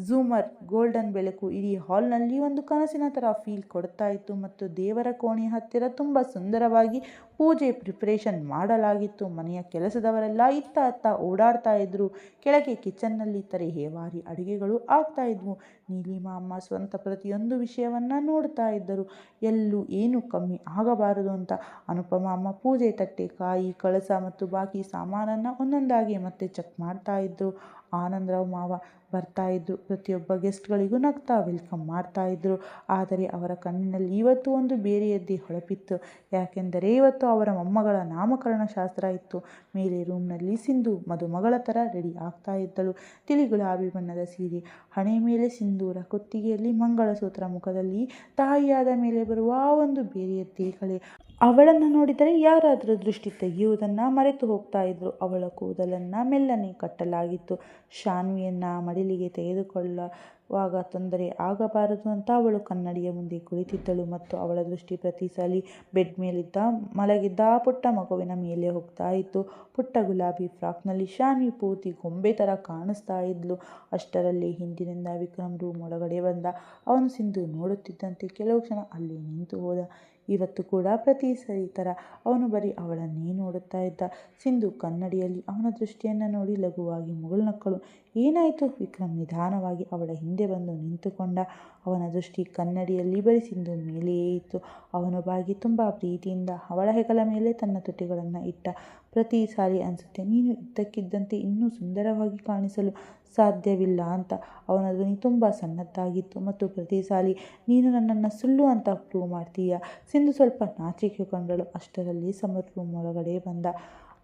ಝೂಮರ್ ಗೋಲ್ಡನ್ ಬೆಳಕು ಇಡೀ ಹಾಲ್ನಲ್ಲಿ ಒಂದು ಕನಸಿನ ಥರ ಫೀಲ್ ಕೊಡ್ತಾ ಇತ್ತು. ಮತ್ತು ದೇವರ ಕೋಣೆಯ ಹತ್ತಿರ ತುಂಬ ಸುಂದರವಾಗಿ ಪೂಜೆ ಪ್ರಿಪರೇಷನ್ ಮಾಡಲಾಗಿತ್ತು. ಮನೆಯ ಕೆಲಸದವರೆಲ್ಲ ಇತ್ತ ಅತ್ತ ಓಡಾಡ್ತಾ ಇದ್ರು. ಕೆಳಗೆ ಕಿಚನ್ನಲ್ಲಿ ತರಹೇವಾರಿ ಅಡುಗೆಗಳು ಆಗ್ತಾ ಇದ್ವು. ನೀಲಿಮಾ ಅಮ್ಮ ಸ್ವಂತ ಪ್ರತಿಯೊಂದು ವಿಷಯವನ್ನು ನೋಡ್ತಾ ಇದ್ದರು, ಎಲ್ಲೂ ಏನೂ ಕಮ್ಮಿ ಆಗಬಾರದು ಅಂತ. ಅನುಪಮ ಅಮ್ಮ ಪೂಜೆ ತಟ್ಟೆ, ಕಾಯಿ, ಕಳಸ ಮತ್ತು ಬಾಕಿ ಸಾಮಾನನ್ನು ಒಂದೊಂದಾಗಿ ಮತ್ತೆ ಚೆಕ್ ಮಾಡ್ತಾ ಇದ್ರು. ಆನಂದರಾವ್ ಮಾವ ಬರ್ತಾ ಇದ್ರು. ಪ್ರತಿಯೊಬ್ಬ ಗೆಸ್ಟ್ಗಳಿಗೂ ನಗ್ತಾ ವೆಲ್ಕಮ್ ಮಾಡ್ತಾ ಇದ್ರು. ಆದರೆ ಅವರ ಕಣ್ಣಿನಲ್ಲಿ ಇವತ್ತು ಒಂದು ಬೇರೆಯದ್ದೇ ಹೊಳಪಿತ್ತು. ಯಾಕೆಂದರೆ ಇವತ್ತು ಅವರ ಮೊಮ್ಮಗಳ ನಾಮಕರಣ ಶಾಸ್ತ್ರ ಇತ್ತು. ಮೇಲೆ ರೂಮ್ನಲ್ಲಿ ಸಿಂಧು ಮದುಮಗಳ ಥರ ರೆಡಿ ಆಗ್ತಾ ಇದ್ದಳು. ತಿಳಿ ಗುಲಾಬಿ ಬಣ್ಣದ ಸೀರೆ, ಹಣೆ ಮೇಲೆ ಸಿಂಧೂರ, ಕುತ್ತಿಗೆಯಲ್ಲಿ ಮಂಗಳಸೂತ್ರ, ಮುಖದಲ್ಲಿ ತಾಯಿಯಾದ ಮೇಲೆ ಬರುವ ಒಂದು ಬೇರೆಯದ್ದೇ ಕಳೆ. ಅವಳನ್ನು ನೋಡಿದರೆ ಯಾರಾದರೂ ದೃಷ್ಟಿ ತೆಗೆಯುವುದನ್ನು ಮರೆತು ಹೋಗ್ತಾ ಇದ್ರು. ಅವಳ ಕೂದಲನ್ನು ಮೆಲ್ಲನೆ ಕಟ್ಟಲಾಗಿತ್ತು. ಶಾನ್ವಿಯನ್ನು ಮಡಿಲಿಗೆ ವಾಗ ತೊಂದರೆ ಆಗಬಾರದು ಅಂತ ಅವಳು ಕನ್ನಡಿಯ ಮುಂದೆ ಕುಳಿತಿದ್ದಳು ಮತ್ತು ಅವಳ ದೃಷ್ಟಿ ಪ್ರತಿ ಸಲ ಬೆಡ್ ಮೇಲಿದ್ದ ಮಲಗಿದ್ದ ಆ ಪುಟ್ಟ ಮಗುವಿನ ಮೇಲೆ ಹೋಗ್ತಾ ಇತ್ತು. ಪುಟ್ಟ ಗುಲಾಬಿ ಫ್ರಾಕ್ನಲ್ಲಿ ಶಾನ್ವಿ ಪೂರ್ತಿ ಗೊಂಬೆ ಥರ ಕಾಣಿಸ್ತಾ ಇದ್ಲು. ಅಷ್ಟರಲ್ಲಿ ಹಿಂದಿನಿಂದ ವಿಕ್ರಮ್ ರೂಮ್ ಒಳಗಡೆ ಬಂದ. ಅವನು ಸಿಂಧು ನೋಡುತ್ತಿದ್ದಂತೆ ಕೆಲವು ಕ್ಷಣ ಅಲ್ಲಿ ನಿಂತು ಹೋದ. ಇವತ್ತು ಕೂಡ ಪ್ರತಿ ಸರಿ ಥರ ಅವನು ಬರೀ ಅವಳನ್ನೇ ನೋಡುತ್ತಾ ಇದ್ದ. ಸಿಂಧು ಕನ್ನಡಿಯಲ್ಲಿ ಅವನ ದೃಷ್ಟಿಯನ್ನು ನೋಡಿ ಲಘುವಾಗಿ ಮುಗುಳ್ನಕ್ಕಳು. ಏನಾಯಿತು? ವಿಕ್ರಮ್ ನಿಧಾನವಾಗಿ ಅವಳ ಹಿಂದೆ ಬಂದು ನಿಂತುಕೊಂಡ. ಅವನ ದೃಷ್ಟಿ ಕನ್ನಡಿಯಲ್ಲಿ ಬರೀ ಸಿಂಧು ಮೇಲೆಯೇ ಇತ್ತು. ಅವನು ಬಾಗಿ ತುಂಬ ಪ್ರೀತಿಯಿಂದ ಅವಳ ಹೆಗಲ ಮೇಲೆ ತನ್ನ ತುಟಿಗಳನ್ನು ಇಟ್ಟ. ಪ್ರತಿ ಸಾರಿ ಅನಿಸುತ್ತೆ, ನೀನು ಇದ್ದಕ್ಕಿದ್ದಂತೆ ಇನ್ನೂ ಸುಂದರವಾಗಿ ಕಾಣಿಸಲು ಸಾಧ್ಯವಿಲ್ಲ ಅಂತ. ಅವನ ಧ್ವನಿ ತುಂಬ ಸಣ್ಣದಾಗಿತ್ತು ಮತ್ತು ಪ್ರತಿ ಸಾರಿ ನೀನು ನನ್ನನ್ನು ಸುಳ್ಳು ಅಂತ ಪ್ರೂವ್ ಮಾಡ್ತೀಯ. ಸಿಂಧು ಸ್ವಲ್ಪ ನಾಚಿಕೆಗೊಂಡಳು. ಅಷ್ಟರಲ್ಲಿ ಸಮರ್ ರೂಮ್ ಒಳಗಡೆ ಬಂದ.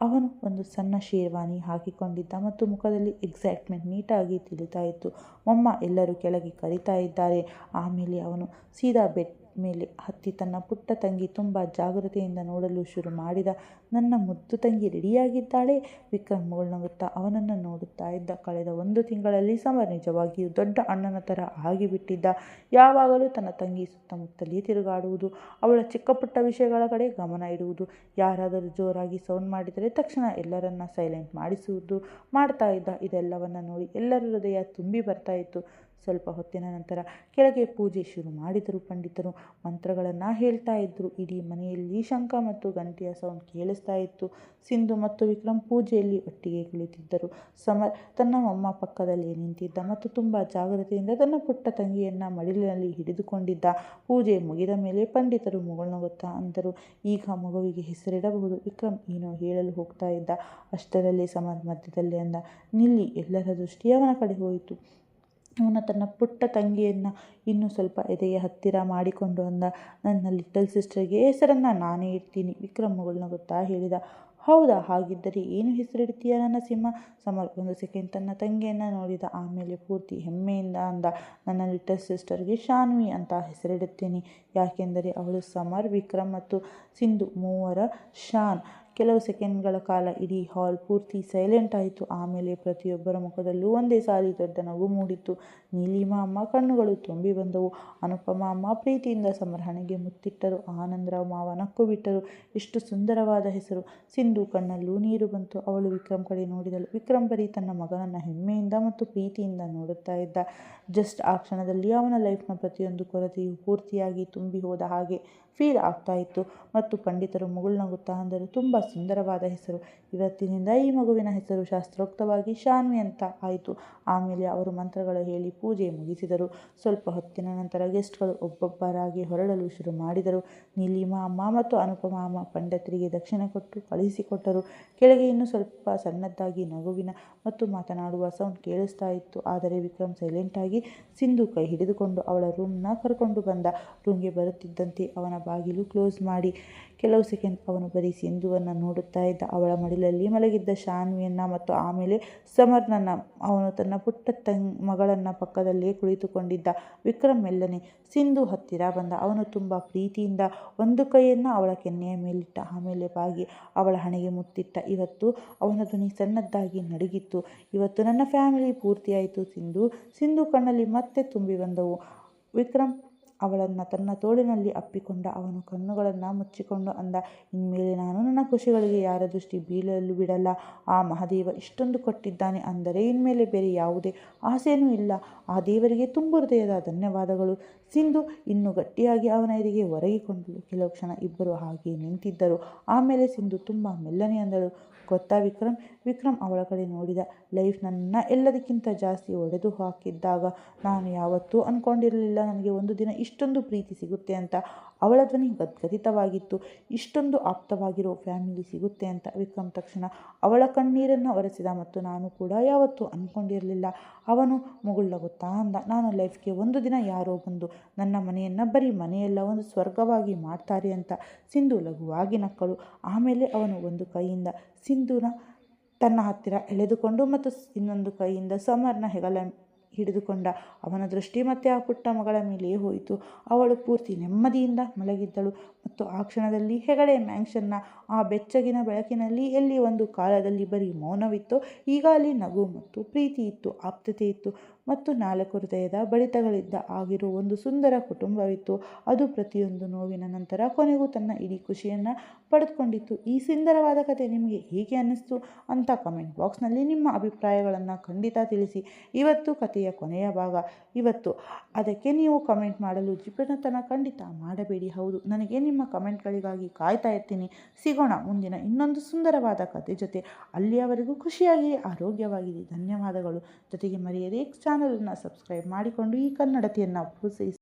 ಅವನು ಒಂದು ಸಣ್ಣ ಶೇರ್ವಾನಿ ಹಾಕಿಕೊಂಡಿದ್ದ ಮತ್ತು ಮುಖದಲ್ಲಿ ಎಕ್ಸೈಟ್ಮೆಂಟ್ ನೀಟಾಗಿ ತಿಳಿತಾ ಇತ್ತು. ಮಮ್ಮ, ಎಲ್ಲರೂ ಕೆಳಗೆ ಕರೀತಾ ಇದ್ದಾರೆ. ಆಮೇಲೆ ಅವನು ಸೀದಾ ಬೆಡ್ ಮೇಲೆ ಹತ್ತಿ ತನ್ನ ಪುಟ್ಟ ತಂಗಿ ತುಂಬ ಜಾಗ್ರತೆಯಿಂದ ನೋಡಲು ಶುರು ಮಾಡಿದ. ನನ್ನ ಮುದ್ದು ತಂಗಿ ರೆಡಿಯಾಗಿದ್ದಾಳೆ. ವಿಕ್ರಮ್ ಮುಗುಳ್ನಗುತ್ತಾ ಅವನನ್ನು ನೋಡುತ್ತಾ ಇದ್ದ. ಕಳೆದ 1 ತಿಂಗಳಲ್ಲಿ ಸಮರ್ ನಿಜವಾಗಿಯೂ ದೊಡ್ಡ ಅಣ್ಣನ ಥರ ಆಗಿಬಿಟ್ಟಿದ್ದ. ಯಾವಾಗಲೂ ತನ್ನ ತಂಗಿ ಸುತ್ತಮುತ್ತಲೇ ತಿರುಗಾಡುವುದು, ಅವಳ ಚಿಕ್ಕ ಪುಟ್ಟ ವಿಷಯಗಳ ಕಡೆ ಗಮನ ಇಡುವುದು, ಯಾರಾದರೂ ಜೋರಾಗಿ ಸೌಂಡ್ ಮಾಡಿದರೆ ತಕ್ಷಣ ಎಲ್ಲರನ್ನ ಸೈಲೆಂಟ್ ಮಾಡಿಸುವುದು ಮಾಡ್ತಾ ಇದ್ದ. ಇದೆಲ್ಲವನ್ನ ನೋಡಿ ಎಲ್ಲರ ಹೃದಯ ತುಂಬಿ ಬರ್ತಾ ಇತ್ತು. ಸ್ವಲ್ಪ ಹೊತ್ತಿನ ನಂತರ ಕೆಳಗೆ ಪೂಜೆ ಶುರು ಮಾಡಿದರು. ಪಂಡಿತರು ಮಂತ್ರಗಳನ್ನು ಹೇಳ್ತಾ ಇದ್ದರು. ಇಡೀ ಮನೆಯಲ್ಲಿ ಶಂಖ ಮತ್ತು ಗಂಟೆಯ ಸೌಂಡ್ ಕೇಳಿಸ್ತಾ ಇತ್ತು. ಸಿಂಧು ಮತ್ತು ವಿಕ್ರಮ್ ಪೂಜೆಯಲ್ಲಿ ಒಟ್ಟಿಗೆ ಕುಳಿತಿದ್ದರು. ಸಮರ್ ತನ್ನ ಅಮ್ಮ ಪಕ್ಕದಲ್ಲಿ ನಿಂತಿದ್ದ ಮತ್ತು ತುಂಬ ಜಾಗ್ರತೆಯಿಂದ ತನ್ನ ಪುಟ್ಟ ತಂಗಿಯನ್ನು ಮಡಿಲಿನಲ್ಲಿ ಹಿಡಿದುಕೊಂಡಿದ್ದ. ಪೂಜೆ ಮುಗಿದ ಮೇಲೆ ಪಂಡಿತರು ಮುಗುಳ್ನಗುತ್ತಾ ಅಂದರು, ಈಗ ಮಗುವಿಗೆ ಹೆಸರಿಡಬಹುದು. ವಿಕ್ರಮ್ ಏನೋ ಹೇಳಲು ಹೋಗ್ತಾ ಇದ್ದ. ಅಷ್ಟರಲ್ಲಿ ಸಮರ್ ಮಧ್ಯದಲ್ಲಿ ಅಂದ, ನಿಲ್ಲಿ. ಎಲ್ಲರ ದೃಷ್ಟಿ ಅವನ ಕಡೆ ಹೋಯಿತು. ಅವನು ತನ್ನ ಪುಟ್ಟ ತಂಗಿಯನ್ನು ಇನ್ನೂ ಸ್ವಲ್ಪ ಎದೆಯ ಹತ್ತಿರ ಮಾಡಿಕೊಂಡು ಅಂದ, ನನ್ನ ಲಿಟಲ್ ಸಿಸ್ಟರ್ಗೆ ಹೆಸರನ್ನು ನಾನೇ ಇಡ್ತೀನಿ. ವಿಕ್ರಮ್ ಮುಗುಳ್ನಗುತ್ತಾ ಹೇಳಿದ, ಹೌದಾ? ಹಾಗಿದ್ದರೆ ಏನು ಹೆಸರಿಡ್ತೀಯ ನನ್ನ ಸಿಂಹ? ಸಮರ್ 1 ಸೆಕೆಂಡ್ ತನ್ನ ತಂಗಿಯನ್ನು ನೋಡಿದ. ಆಮೇಲೆ ಪೂರ್ತಿ ಹೆಮ್ಮೆಯಿಂದ ಅಂದ, ನನ್ನ ಲಿಟಲ್ ಸಿಸ್ಟರ್ಗೆ ಶಾನ್ವಿ ಅಂತ ಹೆಸರಿಡುತ್ತೇನೆ. ಯಾಕೆಂದರೆ ಅವಳು ಸಮರ್, ವಿಕ್ರಮ್ ಮತ್ತು ಸಿಂಧು ಮೂವರ ಶಾನ್. ಕೆಲವು ಸೆಕೆಂಡ್ಗಳ ಕಾಲ ಇಡೀ ಹಾಲ್ ಪೂರ್ತಿ ಸೈಲೆಂಟ್ ಆಯಿತು. ಆಮೇಲೆ ಪ್ರತಿಯೊಬ್ಬರ ಮುಖದಲ್ಲೂ ಒಂದೇ ಸಾರಿ ದೊಡ್ಡ ನಗು ಮೂಡಿತು. ನೀಲಿಮಾ ಅಮ್ಮ ಕಣ್ಣುಗಳು ತುಂಬಿ ಬಂದವು. ಅನುಪಮ ಅಮ್ಮ ಪ್ರೀತಿಯಿಂದ ಸಮರ್ ಹಣೆಗೆ ಮುತ್ತಿಟ್ಟರು. ಆನಂದರಾವ್ ಮಾವ ನಕ್ಕು ಬಿಟ್ಟರು. ಎಷ್ಟು ಸುಂದರವಾದ ಹೆಸರು! ಸಿಂಧು ಕಣ್ಣಲ್ಲೂ ನೀರು ಬಂತು. ಅವಳು ವಿಕ್ರಮ್ ಕಡೆ ನೋಡಿದಳು. ವಿಕ್ರಮ್ ಬರೀ ತನ್ನ ಮಗನನ್ನು ಹೆಮ್ಮೆಯಿಂದ ಮತ್ತು ಪ್ರೀತಿಯಿಂದ ನೋಡುತ್ತಾ ಇದ್ದ. ಜಸ್ಟ್ ಆ ಕ್ಷಣದಲ್ಲಿ ಅವನ ಲೈಫ್ನ ಪ್ರತಿಯೊಂದು ಕೊರತೆಯೂ ಪೂರ್ತಿಯಾಗಿ ತುಂಬಿ ಹೋದ ಹಾಗೆ ಫೀಲ್ ಆಗ್ತಾ ಇತ್ತು. ಮತ್ತು ಪಂಡಿತರು ಮುಗುಳ್ನಗುತ್ತಾ ಅಂದರು, ತುಂಬ ಸುಂದರವಾದ ಹೆಸರು. ಇವತ್ತಿನಿಂದ ಈ ಮಗುವಿನ ಹೆಸರು ಶಾಸ್ತ್ರೋಕ್ತವಾಗಿ ಶಾನ್ವಿ ಅಂತ ಆಯಿತು. ಆಮೇಲೆ ಅವರು ಮಂತ್ರಗಳು ಹೇಳಿ ಪೂಜೆ ಮುಗಿಸಿದರು. ಸ್ವಲ್ಪ ಹೊತ್ತಿನ ನಂತರ ಗೆಸ್ಟ್ಗಳು ಒಬ್ಬೊಬ್ಬರಾಗಿ ಹೊರಡಲು ಶುರು ಮಾಡಿದರು. ನೀಲಿಮಾ ಅಮ್ಮ ಮತ್ತು ಅನುಪಮ ಅಮ್ಮ ಪಂಡಿತರಿಗೆ ದಕ್ಷಿಣೆ ಕೊಟ್ಟು ಕಳುಹಿಸಿಕೊಟ್ಟರು. ಕೆಳಗೆ ಇನ್ನೂ ಸ್ವಲ್ಪ ಸಣ್ಣದಾಗಿ ನಗುವಿನ ಮತ್ತು ಮಾತನಾಡುವ ಸೌಂಡ್ ಕೇಳಿಸ್ತಾ ಇತ್ತು. ಆದರೆ ವಿಕ್ರಮ್ ಸೈಲೆಂಟಾಗಿ ಸಿಂಧು ಕೈ ಹಿಡಿದುಕೊಂಡು ಅವಳ ರೂಮ್ನ ಕರ್ಕೊಂಡು ಬಂದ. ರೂಮ್ಗೆ ಬರುತ್ತಿದ್ದಂತೆ ಅವನ ಬಾಗಿಲು ಕ್ಲೋಸ್ ಮಾಡಿ ಕೆಲವು ಸೆಕೆಂಡ್ ಅವನು ಬರೀ ಸಿಂಧುವನ್ನು ನೋಡುತ್ತಾ ಇದ್ದ. ಅವಳ ಮಡಿಲಲ್ಲಿ ಮಲಗಿದ್ದ ಶಾನ್ವಿಯನ್ನು ಮತ್ತು ಆಮೇಲೆ ಸಮರ್ನನ್ನು. ಅವನು ತನ್ನ ಪುಟ್ಟ ಮಗಳನ್ನ ಪಕ್ಕದಲ್ಲೇ ಕುಳಿತುಕೊಂಡಿದ್ದ. ವಿಕ್ರಮ್ ಮೆಲ್ಲನೆ ಸಿಂಧು ಹತ್ತಿರ ಬಂದ. ಅವನು ತುಂಬ ಪ್ರೀತಿಯಿಂದ ಒಂದು ಕೈಯನ್ನು ಅವಳ ಕೆನ್ನೆಯ ಮೇಲಿಟ್ಟ. ಆಮೇಲೆ ಬಾಗಿ ಅವಳ ಹಣೆಗೆ ಮುತ್ತಿಟ್ಟ. ಇವತ್ತು ಅವನ ಧ್ವನಿ ಸಣ್ಣದಾಗಿ ನಡುಗಿತ್ತು. ಇವತ್ತು ನನ್ನ ಫ್ಯಾಮಿಲಿ ಪೂರ್ತಿಯಾಯಿತು ಸಿಂಧು. ಸಿಂಧು ಕಣ್ಣಲ್ಲಿ ಮತ್ತೆ ತುಂಬಿ ಬಂದವು. ವಿಕ್ರಮ್ ಅವಳನ್ನು ತನ್ನ ತೋಳಿನಲ್ಲಿ ಅಪ್ಪಿಕೊಂಡ. ಅವನು ಕಣ್ಣುಗಳನ್ನು ಮುಚ್ಚಿಕೊಂಡು ಅಂದ, ಇನ್ಮೇಲೆ ನಾನು ನನ್ನ ಖುಷಿಗಳಿಗೆ ಯಾರ ದೃಷ್ಟಿ ಬೀಳಲು ಬಿಡಲ್ಲ. ಆ ಮಹಾದೇವ ಇಷ್ಟೊಂದು ಕೊಟ್ಟಿದ್ದಾನೆ ಅಂದರೆ ಇನ್ಮೇಲೆ ಬೇರೆ ಯಾವುದೇ ಆಸೆಯೂ ಇಲ್ಲ. ಆ ದೇವರಿಗೆ ತುಂಬು ಹೃದಯದ ಧನ್ಯವಾದಗಳು. ಸಿಂಧು ಇನ್ನೂ ಗಟ್ಟಿಯಾಗಿ ಅವನ ಎದೆಗೆ ಒರಗಿಕೊಂಡಳು. ಕೆಲವು ಕ್ಷಣ ಇಬ್ಬರು ಹಾಗೆ ನಿಂತಿದ್ದರು. ಆಮೇಲೆ ಸಿಂಧು ತುಂಬ ಮೆಲ್ಲನೆ ಅಂದಳು, ಗೊತ್ತಾ ವಿಕ್ರಮ್? ವಿಕ್ರಮ್ ಅವಳ ಕಡೆ ನೋಡಿದ. ಲೈಫ್ ನನ್ನನ್ನು ಎಲ್ಲದಕ್ಕಿಂತ ಜಾಸ್ತಿ ಒಡೆದು ಹಾಕಿದ್ದಾಗ ನಾನು ಯಾವತ್ತೂ ಅಂದ್ಕೊಂಡಿರಲಿಲ್ಲ ನನಗೆ ಒಂದು ದಿನ ಇಷ್ಟೊಂದು ಪ್ರೀತಿ ಸಿಗುತ್ತೆ ಅಂತ. ಅವಳ ಧ್ವನಿ ಗದ್ಗದಿತವಾಗಿತ್ತು. ಇಷ್ಟೊಂದು ಆಪ್ತವಾಗಿರೋ ಫ್ಯಾಮಿಲಿ ಸಿಗುತ್ತೆ ಅಂತ. ವಿಕ್ರಮ್ ತಕ್ಷಣ ಅವಳ ಕಣ್ಣೀರನ್ನು ಒರೆಸಿದ. ಮತ್ತು ನಾನು ಕೂಡ ಯಾವತ್ತೂ ಅಂದ್ಕೊಂಡಿರಲಿಲ್ಲ. ಅವನು ಮುಗುಳ್ನಗುತ್ತಾ ಅಂದ, ನಾನು ಲೈಫ್ಗೆ ಒಂದು ದಿನ ಯಾರೋ ಬಂದು ನನ್ನ ಮನೆಯನ್ನು ಬರೀ ಮನೆಯಲ್ಲ ಒಂದು ಸ್ವರ್ಗವಾಗಿ ಮಾಡ್ತಾರೆ ಅಂತ. ಸಿಂಧು ಲಘುವಾಗಿ ನಕ್ಕಳು. ಆಮೇಲೆ ಅವನು ಒಂದು ಕೈಯಿಂದ ಸಿಂಧುನ ತನ್ನ ಹತ್ತಿರ ಎಳೆದುಕೊಂಡು ಮತ್ತು ಇನ್ನೊಂದು ಕೈಯಿಂದ ಸಮರ್ನ ಹೆಗಲ ಹಿಡಿದುಕೊಂಡ. ಅವನ ದೃಷ್ಟಿ ಮತ್ತೆ ಆ ಪುಟ್ಟ ಮಗಳ ಮೇಲೆಯೇ ಹೋಯಿತು. ಅವಳು ಪೂರ್ತಿ ನೆಮ್ಮದಿಯಿಂದ ಮಲಗಿದ್ದಳು ಮತ್ತು ಆ ಕ್ಷಣದಲ್ಲಿ ಹೆಗಡೆ ಮ್ಯಾನ್ಷನ್ನ ಆ ಬೆಚ್ಚಗಿನ ಬೆಳಕಿನಲ್ಲಿ ಎಲ್ಲಿ ಒಂದು ಕಾಲದಲ್ಲಿ ಬರೀ ಮೌನವಿತ್ತು, ಈಗ ಅಲ್ಲಿ ನಗು ಮತ್ತು ಪ್ರೀತಿ ಇತ್ತು, ಆಪ್ತತೆ ಇತ್ತು ಮತ್ತು 4 ಹೃದಯದ ಬಡಿತಗಳಿದ್ದ ಆಗಿರೋ ಒಂದು ಸುಂದರ ಕುಟುಂಬವಿತ್ತು. ಅದು ಪ್ರತಿಯೊಂದು ನೋವಿನ ನಂತರ ಕೊನೆಗೂ ತನ್ನ ಇಡೀ ಖುಷಿಯನ್ನು ಪಡೆದುಕೊಂಡಿತ್ತು. ಈ ಸುಂದರವಾದ ಕತೆ ನಿಮಗೆ ಹೇಗೆ ಅನ್ನಿಸ್ತು ಅಂತ ಕಮೆಂಟ್ ಬಾಕ್ಸ್ನಲ್ಲಿ ನಿಮ್ಮ ಅಭಿಪ್ರಾಯಗಳನ್ನು ಖಂಡಿತ ತಿಳಿಸಿ. ಇವತ್ತು ಕಥೆಯ ಕೊನೆಯ ಭಾಗ ಇವತ್ತು, ಅದಕ್ಕೆ ನೀವು ಕಮೆಂಟ್ ಮಾಡಲು ಜಿಪಣತನ ಖಂಡಿತ ಮಾಡಬೇಡಿ. ಹೌದು, ನನಗೆ ನಿಮ್ಮ ಕಮೆಂಟ್ಗಳಿಗಾಗಿ ಕಾಯ್ತಾ ಇರ್ತೀನಿ. ಸಿಗೋಣ ಮುಂದಿನ ಇನ್ನೊಂದು ಸುಂದರವಾದ ಕತೆ ಜೊತೆ. ಅಲ್ಲಿಯವರೆಗೂ ಖುಷಿಯಾಗಿ ಆರೋಗ್ಯವಾಗಿರಿ. ಧನ್ಯವಾದಗಳು. ಜೊತೆಗೆ ಮರೆಯದೇ ಚಾನಲನ್ನು ಸಬ್ಸ್ಕ್ರೈಬ್ ಮಾಡಿಕೊಂಡು ಈ ಕನ್ನಡತಿಯನ್ನು ಪ್ರೋತ್ಸಾಹಿಸಿ.